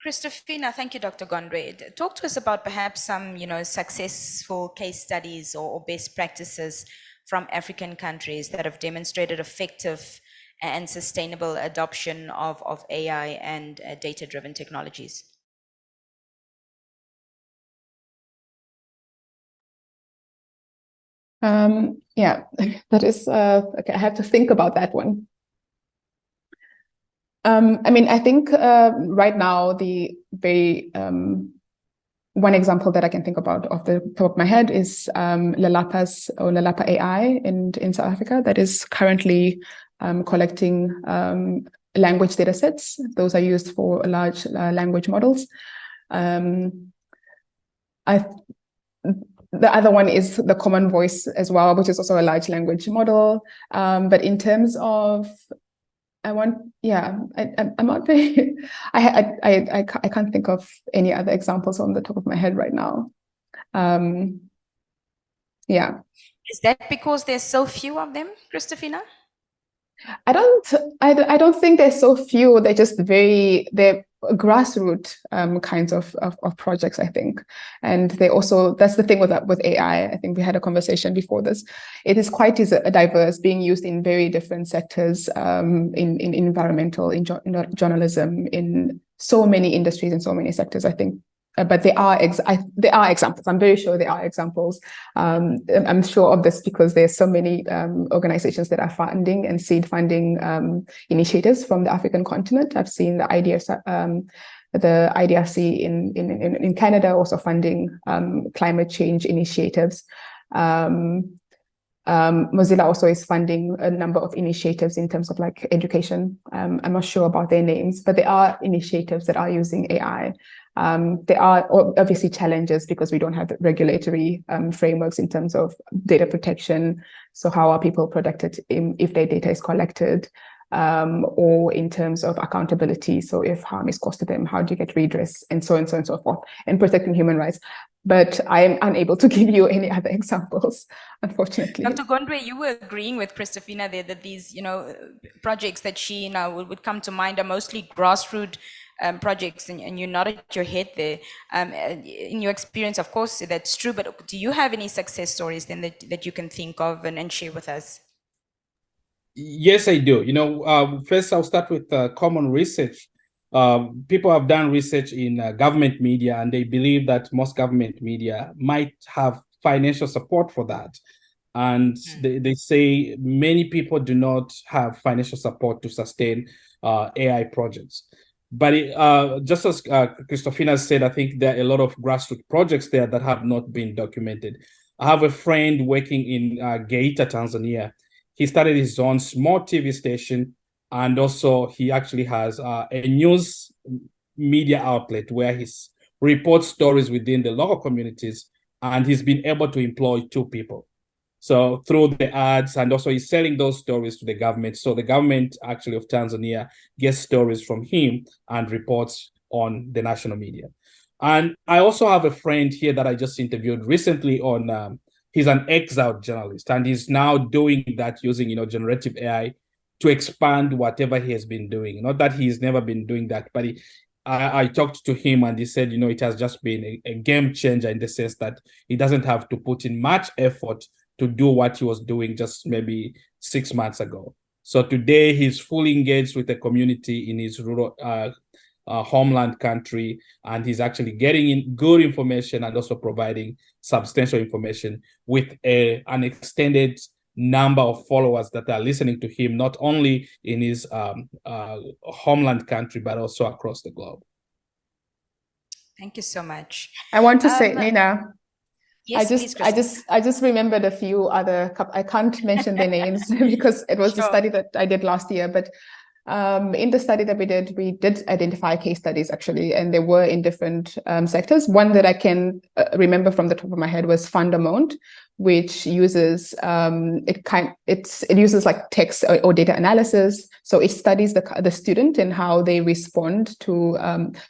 Kristophina, thank you, Dr. Gondwe. Talk to us about perhaps some, successful case studies or best practices from African countries that have demonstrated effective and sustainable adoption of AI and data-driven technologies. Yeah, that is, okay, I have to think about that one. I mean, I think right now the very one example that I can think about off the top of my head is Lalapa AI in South Africa that is currently collecting language data sets. Those are used for large language models. The other one is the Common Voice as well, which is also a large language model. But in terms of, I'm not very, I can't think of any other examples on the top of my head right now. Yeah. Is that because there's so few of them, Kristophina? I don't think there's so few. They're grassroots kinds of projects, I think. And they also, that's the thing with AI. I think we had a conversation before this. It is quite diverse, being used in very different sectors, in environmental, in journalism, in so many industries, in so many sectors, I think. But there are examples. I'm very sure there are examples. I'm sure of this because there's so many organizations that are funding and seed funding initiatives from the African continent. I've seen the IDRC in Canada also funding climate change initiatives. Mozilla also is funding a number of initiatives in terms of like education. I'm not sure about their names, but there are initiatives that are using AI. There are obviously challenges because we don't have the regulatory frameworks in terms of data protection. So how are people protected if their data is collected, or in terms of accountability? So if harm is caused to them, how do you get redress, and so on and so on and so forth, and protecting human rights. But I am unable to give you any other examples, unfortunately. Dr. Gondwe, you were agreeing with Kristophina there that these, projects that she would come to mind are mostly grassroots projects, and you nodded your head there. In your experience, of course, that's true, but do you have any success stories then that you can think of and share with us? Yes, I do. First I'll start with common research. People have done research in government media, and they believe that most government media might have financial support for that. And they say many people do not have financial support to sustain AI projects. But just as Kristophina said, I think there are a lot of grassroots projects there that have not been documented. I have a friend working in Geita, Tanzania. He started his own small TV station, and also he actually has a news media outlet where he reports stories within the local communities, and he's been able to employ 2 people. So through the ads, and also he's selling those stories to the government. So the government actually of Tanzania gets stories from him and reports on the national media. And I also have a friend here that I just interviewed recently on, he's an exiled journalist, and he's now doing that using, generative AI to expand whatever he has been doing. Not that he's never been doing that, but I talked to him and he said, it has just been a game changer in the sense that he doesn't have to put in much effort to do what he was doing just maybe 6 months ago. So today he's fully engaged with the community in his rural homeland country, and he's actually getting in good information and also providing substantial information with an extended number of followers that are listening to him, not only in his homeland country, but also across the globe. Thank you so much. I want to say, Nina, yes, I just remembered a few other, I can't mention their names because it was the study that I did last year, but in the study that we did identify case studies actually, and they were in different sectors. One that I can remember from the top of my head was Fundamount, which uses it uses like text or data analysis. So it studies the student and how they respond to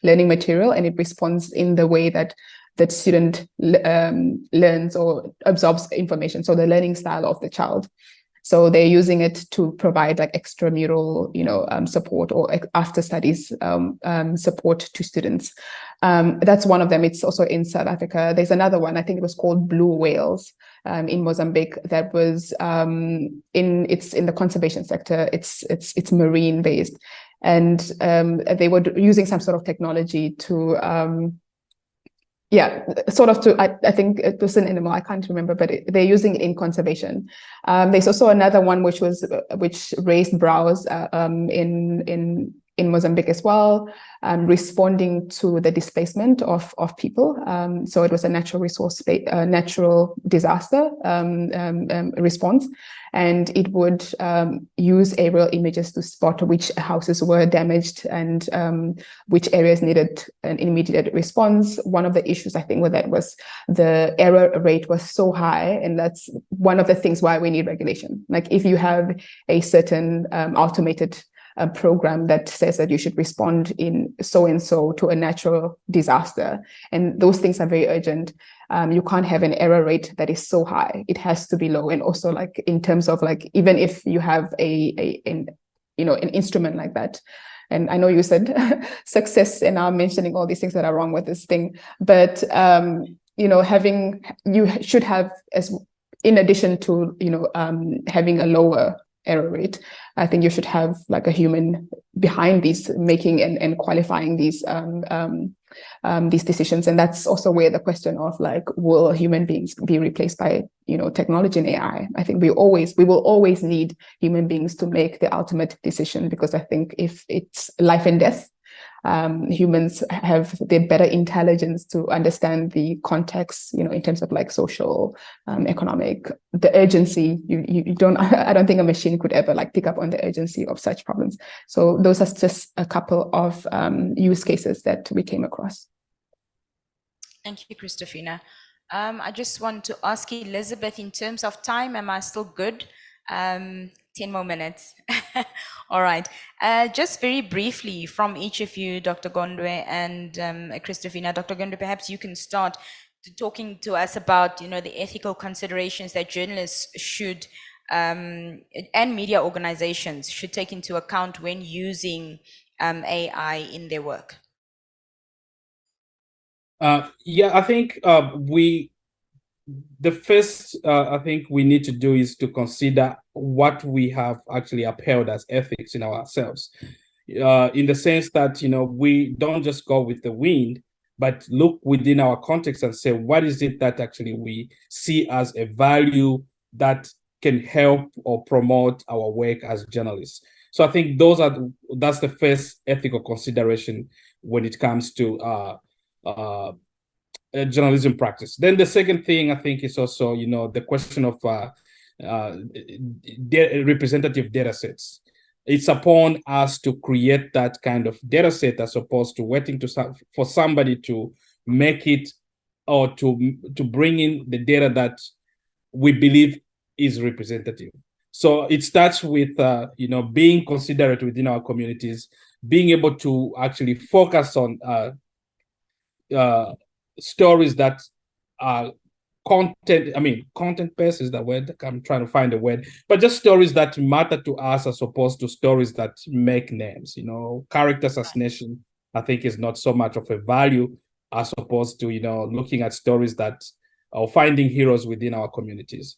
learning material, and it responds in the way that student learns or absorbs information. So the learning style of the child. So they're using it to provide like extramural, support or after studies support to students. That's one of them. It's also in South Africa. There's another one. I think it was called Blue Whales in Mozambique. That was it's in the conservation sector. It's marine based, and they were using some sort of technology to Yeah, sort of I think it was an animal, I can't remember, but they're using it in conservation. There's also another one which raised brows in Mozambique as well, responding to the displacement of people. So it was a natural disaster response, and it would use aerial images to spot which houses were damaged and which areas needed an immediate response. One of the issues I think with that was the error rate was so high, and that's one of the things why we need regulation. Like if you have a certain automated program that says that you should respond in so-and-so to a natural disaster, and those things are very urgent, you can't have an error rate that is so high. It has to be low. And also, like in terms of like, even if you have an instrument like that, and I know you said success and I'm mentioning all these things that are wrong with this thing, but you should have, as in addition to having a lower error rate, I think you should have like a human behind these making and qualifying these decisions. And that's also where the question of like, will human beings be replaced by technology and AI? I think we will always need human beings to make the ultimate decision, because I think if it's life and death, humans have the better intelligence to understand the context, in terms of like social, economic, the urgency. I don't think a machine could ever like pick up on the urgency of such problems. So those are just a couple of use cases that we came across. Thank you, Kristophina. I just want to ask Elizabeth, in terms of time, am I still good? 10 more minutes. All right. Just very briefly from each of you, Dr. Gondwe and Kristophina. Dr. Gondwe, perhaps you can start talking to us about, the ethical considerations that journalists should and media organizations should take into account when using AI in their work. Yeah, I think the first I think we need to do is to consider what we have actually upheld as ethics in ourselves, in the sense that we don't just go with the wind, but look within our context and say, what is it that actually we see as a value that can help or promote our work as journalists. So I think that's the first ethical consideration when it comes to journalism practice. Then the second thing I think is also, the question of representative data sets. It's upon us to create that kind of data set, as opposed to waiting for somebody to make it, or to bring in the data that we believe is representative. So it starts with being considerate within our communities, being able to actually focus on stories that are content-based is the word. I'm trying to find a word, but just stories that matter to us, as opposed to stories that make names. Character assassination, I think, is not so much of a value, as opposed to looking at stories that are finding heroes within our communities.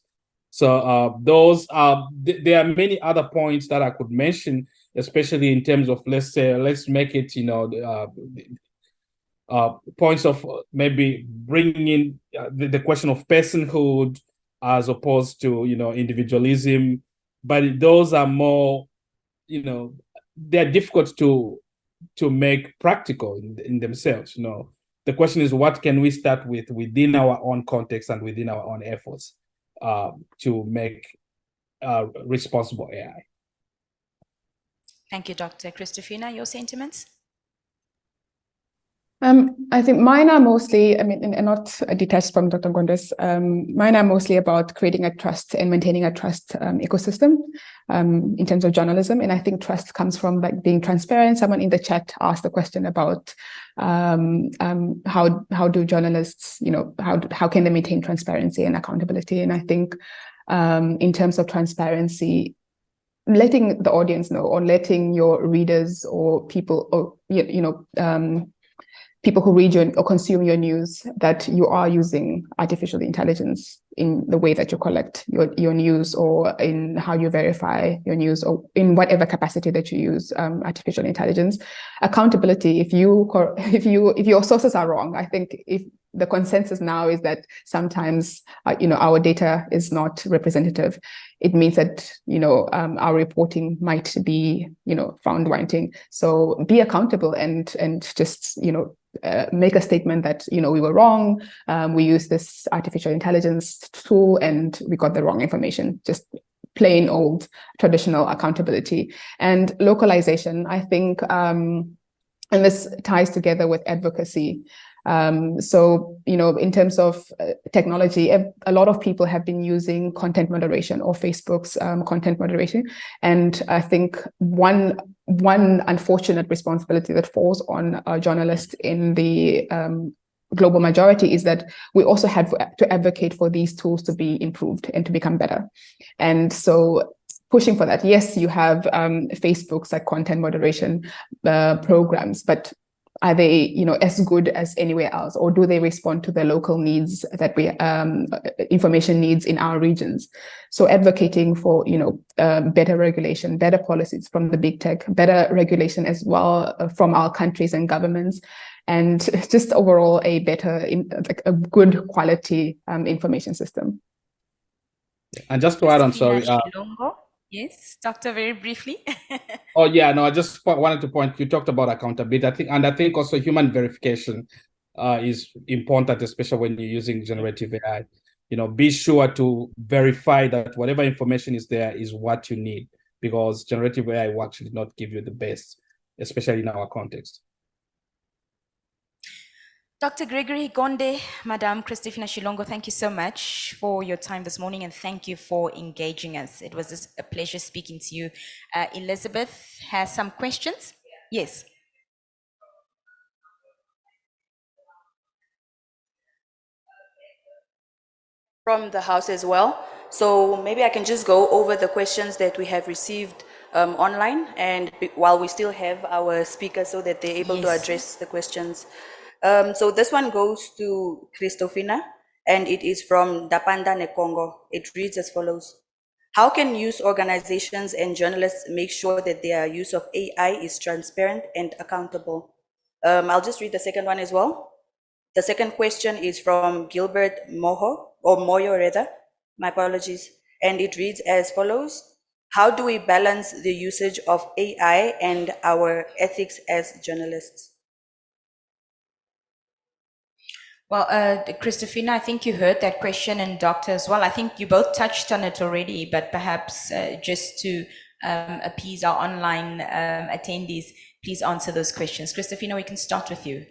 So those are there are many other points that I could mention, especially in terms of, let's make it points of maybe bringing in the question of personhood, as opposed to individualism. But those are more, they're difficult to make practical in themselves. The question is, what can we start with within our own context and within our own efforts to make responsible AI. Thank you, Dr. Kristophina. Your sentiments? I think mine are mostly, and not detached from Dr. Gondwe's, mine are mostly about creating a trust and maintaining a trust ecosystem in terms of journalism. And I think trust comes from like being transparent. Someone in the chat asked a question about how do journalists, how can they maintain transparency and accountability? And I think in terms of transparency, letting the audience know, or letting your readers or people, or people who read your or consume your news that you are using artificial intelligence in the way that you collect your news, or in how you verify your news, or in whatever capacity that you use artificial intelligence. Accountability, if your sources are wrong, I think if the consensus now is that sometimes our data is not representative, it means that our reporting might be found wanting. So be accountable and just make a statement that we were wrong, we used this artificial intelligence tool and we got the wrong information. Just plain old traditional accountability. And localization, I think, and this ties together with advocacy. So, in terms of technology, a lot of people have been using content moderation, or Facebook's content moderation. And I think one unfortunate responsibility that falls on journalists in the global majority is that we also have to advocate for these tools to be improved and to become better. And so pushing for that. Yes, you have Facebook's like content moderation programs, but are they, as good as anywhere else, or do they respond to the local needs that we information needs in our regions? So advocating for better regulation, better policies from the big tech, better regulation as well from our countries and governments, and just overall a better, a good quality information system. And just to add on, sorry. Shilongo. Yes, Doctor, very briefly. Oh yeah, no, I just wanted to point. You talked about accountability, I think also human verification is important, especially when you're using generative AI. Be sure to verify that whatever information is there is what you need, because generative AI will actually not give you the best, especially in our context. Dr. Gregory, Gondwe, Madam Kristophina Shilongo, thank you so much for your time this morning, and thank you for engaging us. It was a pleasure speaking to you. Elizabeth has some questions. Yes. From the House as well. So maybe I can just go over the questions that we have received online, and while we still have our speakers so that they're able to address the questions. So this one goes to Kristophina, and it is from Dapanda Nekongo. It reads as follows. How can news organizations and journalists make sure that their use of AI is transparent and accountable? I'll just read the second one as well. The second question is from Gilbert Moyo rather, my apologies. And it reads as follows. How do we balance the usage of AI and our ethics as journalists? Well, Kristophina, I think you heard that question, and Doctor as well. I think you both touched on it already, but perhaps just to appease our online attendees, please answer those questions. Kristophina, we can start with you.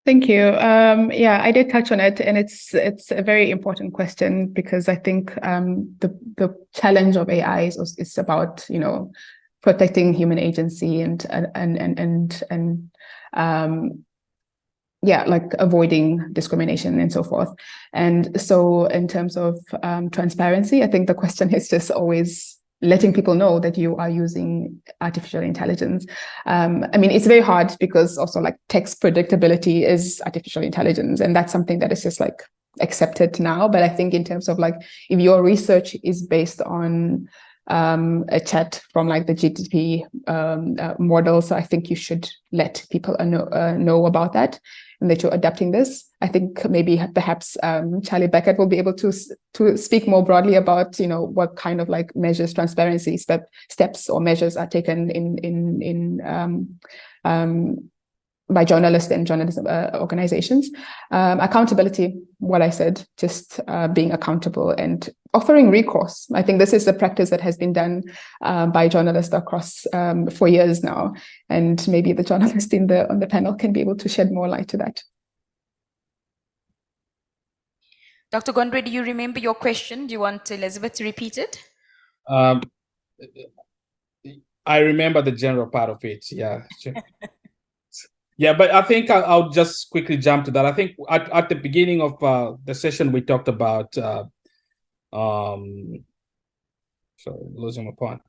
Thank you. Yeah, I did touch on it, and it's a very important question, because I think the challenge of AI is about protecting human agency and like avoiding discrimination and so forth. And so in terms of transparency, I think the question is just always letting people know that you are using artificial intelligence. I mean, it's very hard, because also like text predictability is artificial intelligence, and that's something that is just like accepted now. But I think in terms of like, if your research is based on a chat from like the GTP models, I think you should let people know about that, and that you're adapting this. I think maybe perhaps Charlie Beckett will be able to speak more broadly about what kind of like measures, transparency steps or measures are taken by journalists and journalism organizations. Accountability, what I said, just being accountable and offering recourse. I think this is a practice that has been done by journalists across for years now, and maybe the journalist on the panel can be able to shed more light to that. Dr. Gondwe, do you remember your question? Do you want Elizabeth to repeat it? I remember the general part of it, yeah. Yeah, but I think I'll just quickly jump to that. I think at the beginning of the session, we talked about, sorry, losing my point.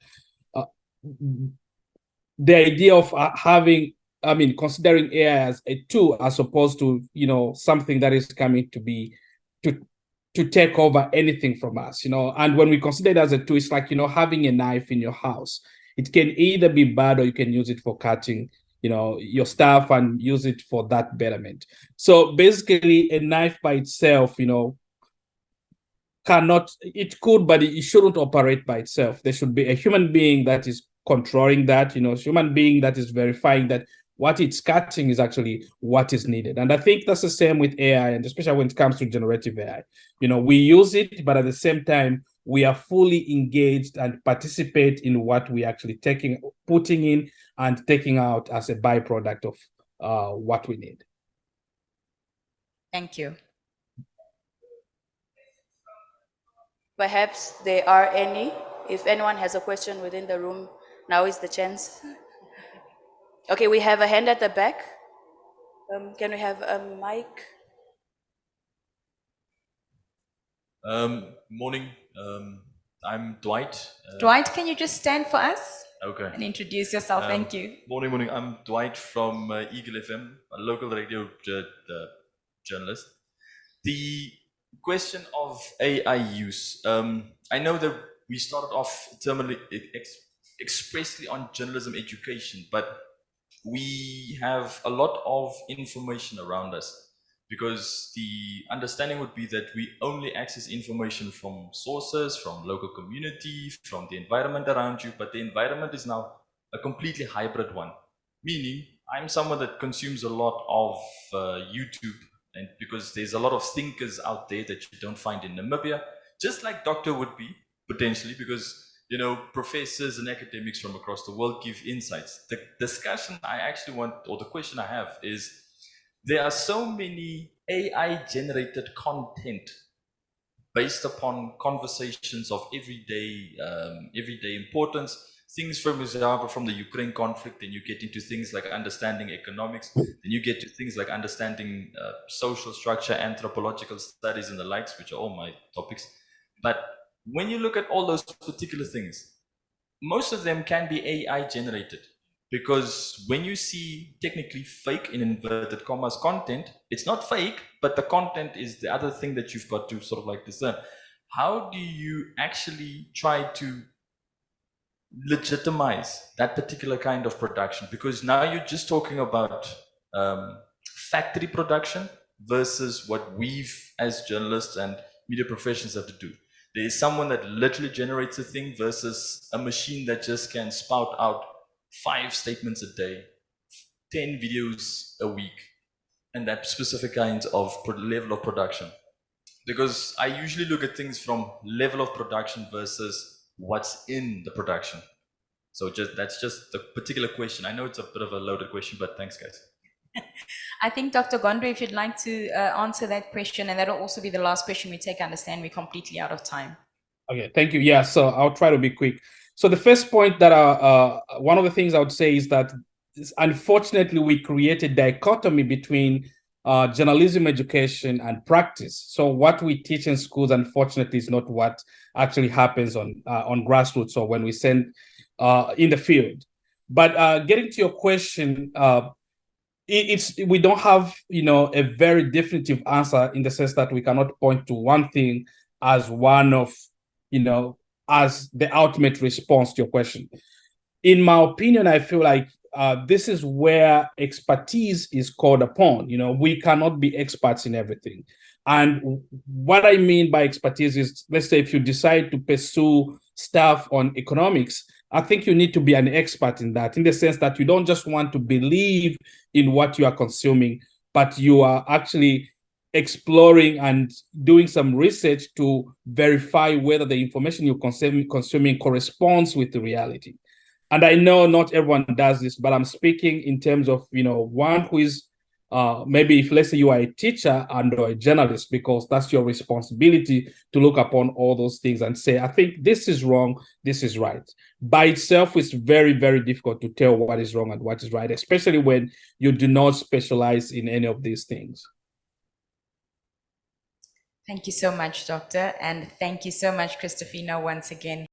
the idea of having, I mean, considering AI as a tool as opposed to, you know, something that is coming to be, to take over anything from us, you know. And when we consider it as a tool, it's like, you know, having a knife in your house. It can either be bad or you can use it for cutting, you know, your stuff and use it for that betterment. So basically a knife by itself, you know, cannot, it could, but it shouldn't operate by itself. There should be a human being that is controlling that, you know, a human being that is verifying that what it's cutting is actually what is needed. And I think that's the same with AI, and especially when it comes to generative AI. You know, we use it, but at the same time, we are fully engaged and participate in what we actually putting in and taking out as a byproduct of what we need. Thank you. Perhaps there are any. If anyone has a question within the room, now is the chance. Okay, we have a hand at the back. Can we have a mic? Morning. I'm Dwight. Dwight, can you just stand for us? Okay. And introduce yourself. Thank you. Morning. I'm Dwight from Eagle FM, a local radio journalist. The question of AI use. I know that we started off expressly on journalism education, but we have a lot of information around us, because the understanding would be that we only access information from sources, from local community, from the environment around you, but the environment is now a completely hybrid one. Meaning, I'm someone that consumes a lot of YouTube, and because there's a lot of thinkers out there that you don't find in Namibia, just like Doctor would be, potentially, because you know, professors and academics from across the world give insights. The discussion I actually want, or the question I have is, there are so many AI-generated content based upon conversations of everyday importance. Things, for example, from the Ukraine conflict, and you get into things like understanding economics, then you get to things like understanding social structure, anthropological studies, and the likes, which are all my topics. But when you look at all those particular things, most of them can be AI generated, because when you see technically fake, in inverted commas, content, it's not fake, but the content is the other thing that you've got to sort of like discern. How do you actually try to legitimize that particular kind of production? Because now you're just talking about factory production versus what we've as journalists and media professionals have to do. There is someone that literally generates a thing versus a machine that just can spout out 5 statements a day, 10 videos a week, and that specific kind of level of production. Because I usually look at things from level of production versus what's in the production. So that's just the particular question. I know it's a bit of a loaded question, but thanks, guys. I think Dr. Gondwe, if you'd like to answer that question, and that'll also be the last question we take. I understand we're completely out of time. Okay, thank you. Yeah, so I'll try to be quick. So the first point that one of the things I would say is that unfortunately we create a dichotomy between journalism education and practice. So what we teach in schools, unfortunately, is not what actually happens on grassroots or when we send in the field. But getting to your question, we don't have, you know, a very definitive answer, in the sense that we cannot point to one thing as one of, you know, as the ultimate response to your question. In my opinion, I feel like this is where expertise is called upon. You know, we cannot be experts in everything. And what I mean by expertise is, let's say if you decide to pursue stuff on economics, I think you need to be an expert in that, in the sense that you don't just want to believe in what you are consuming, but you are actually exploring and doing some research to verify whether the information you're consuming corresponds with the reality. And I know not everyone does this, but I'm speaking in terms of, you know, one who is maybe, if let's say you are a teacher and or a journalist, because that's your responsibility to look upon all those things and say, I think this is wrong, this is right. By itself, it's very, very difficult to tell what is wrong and what is right, especially when you do not specialize in any of these things. Thank you so much, Doctor. And thank you so much, Kristophina, once again.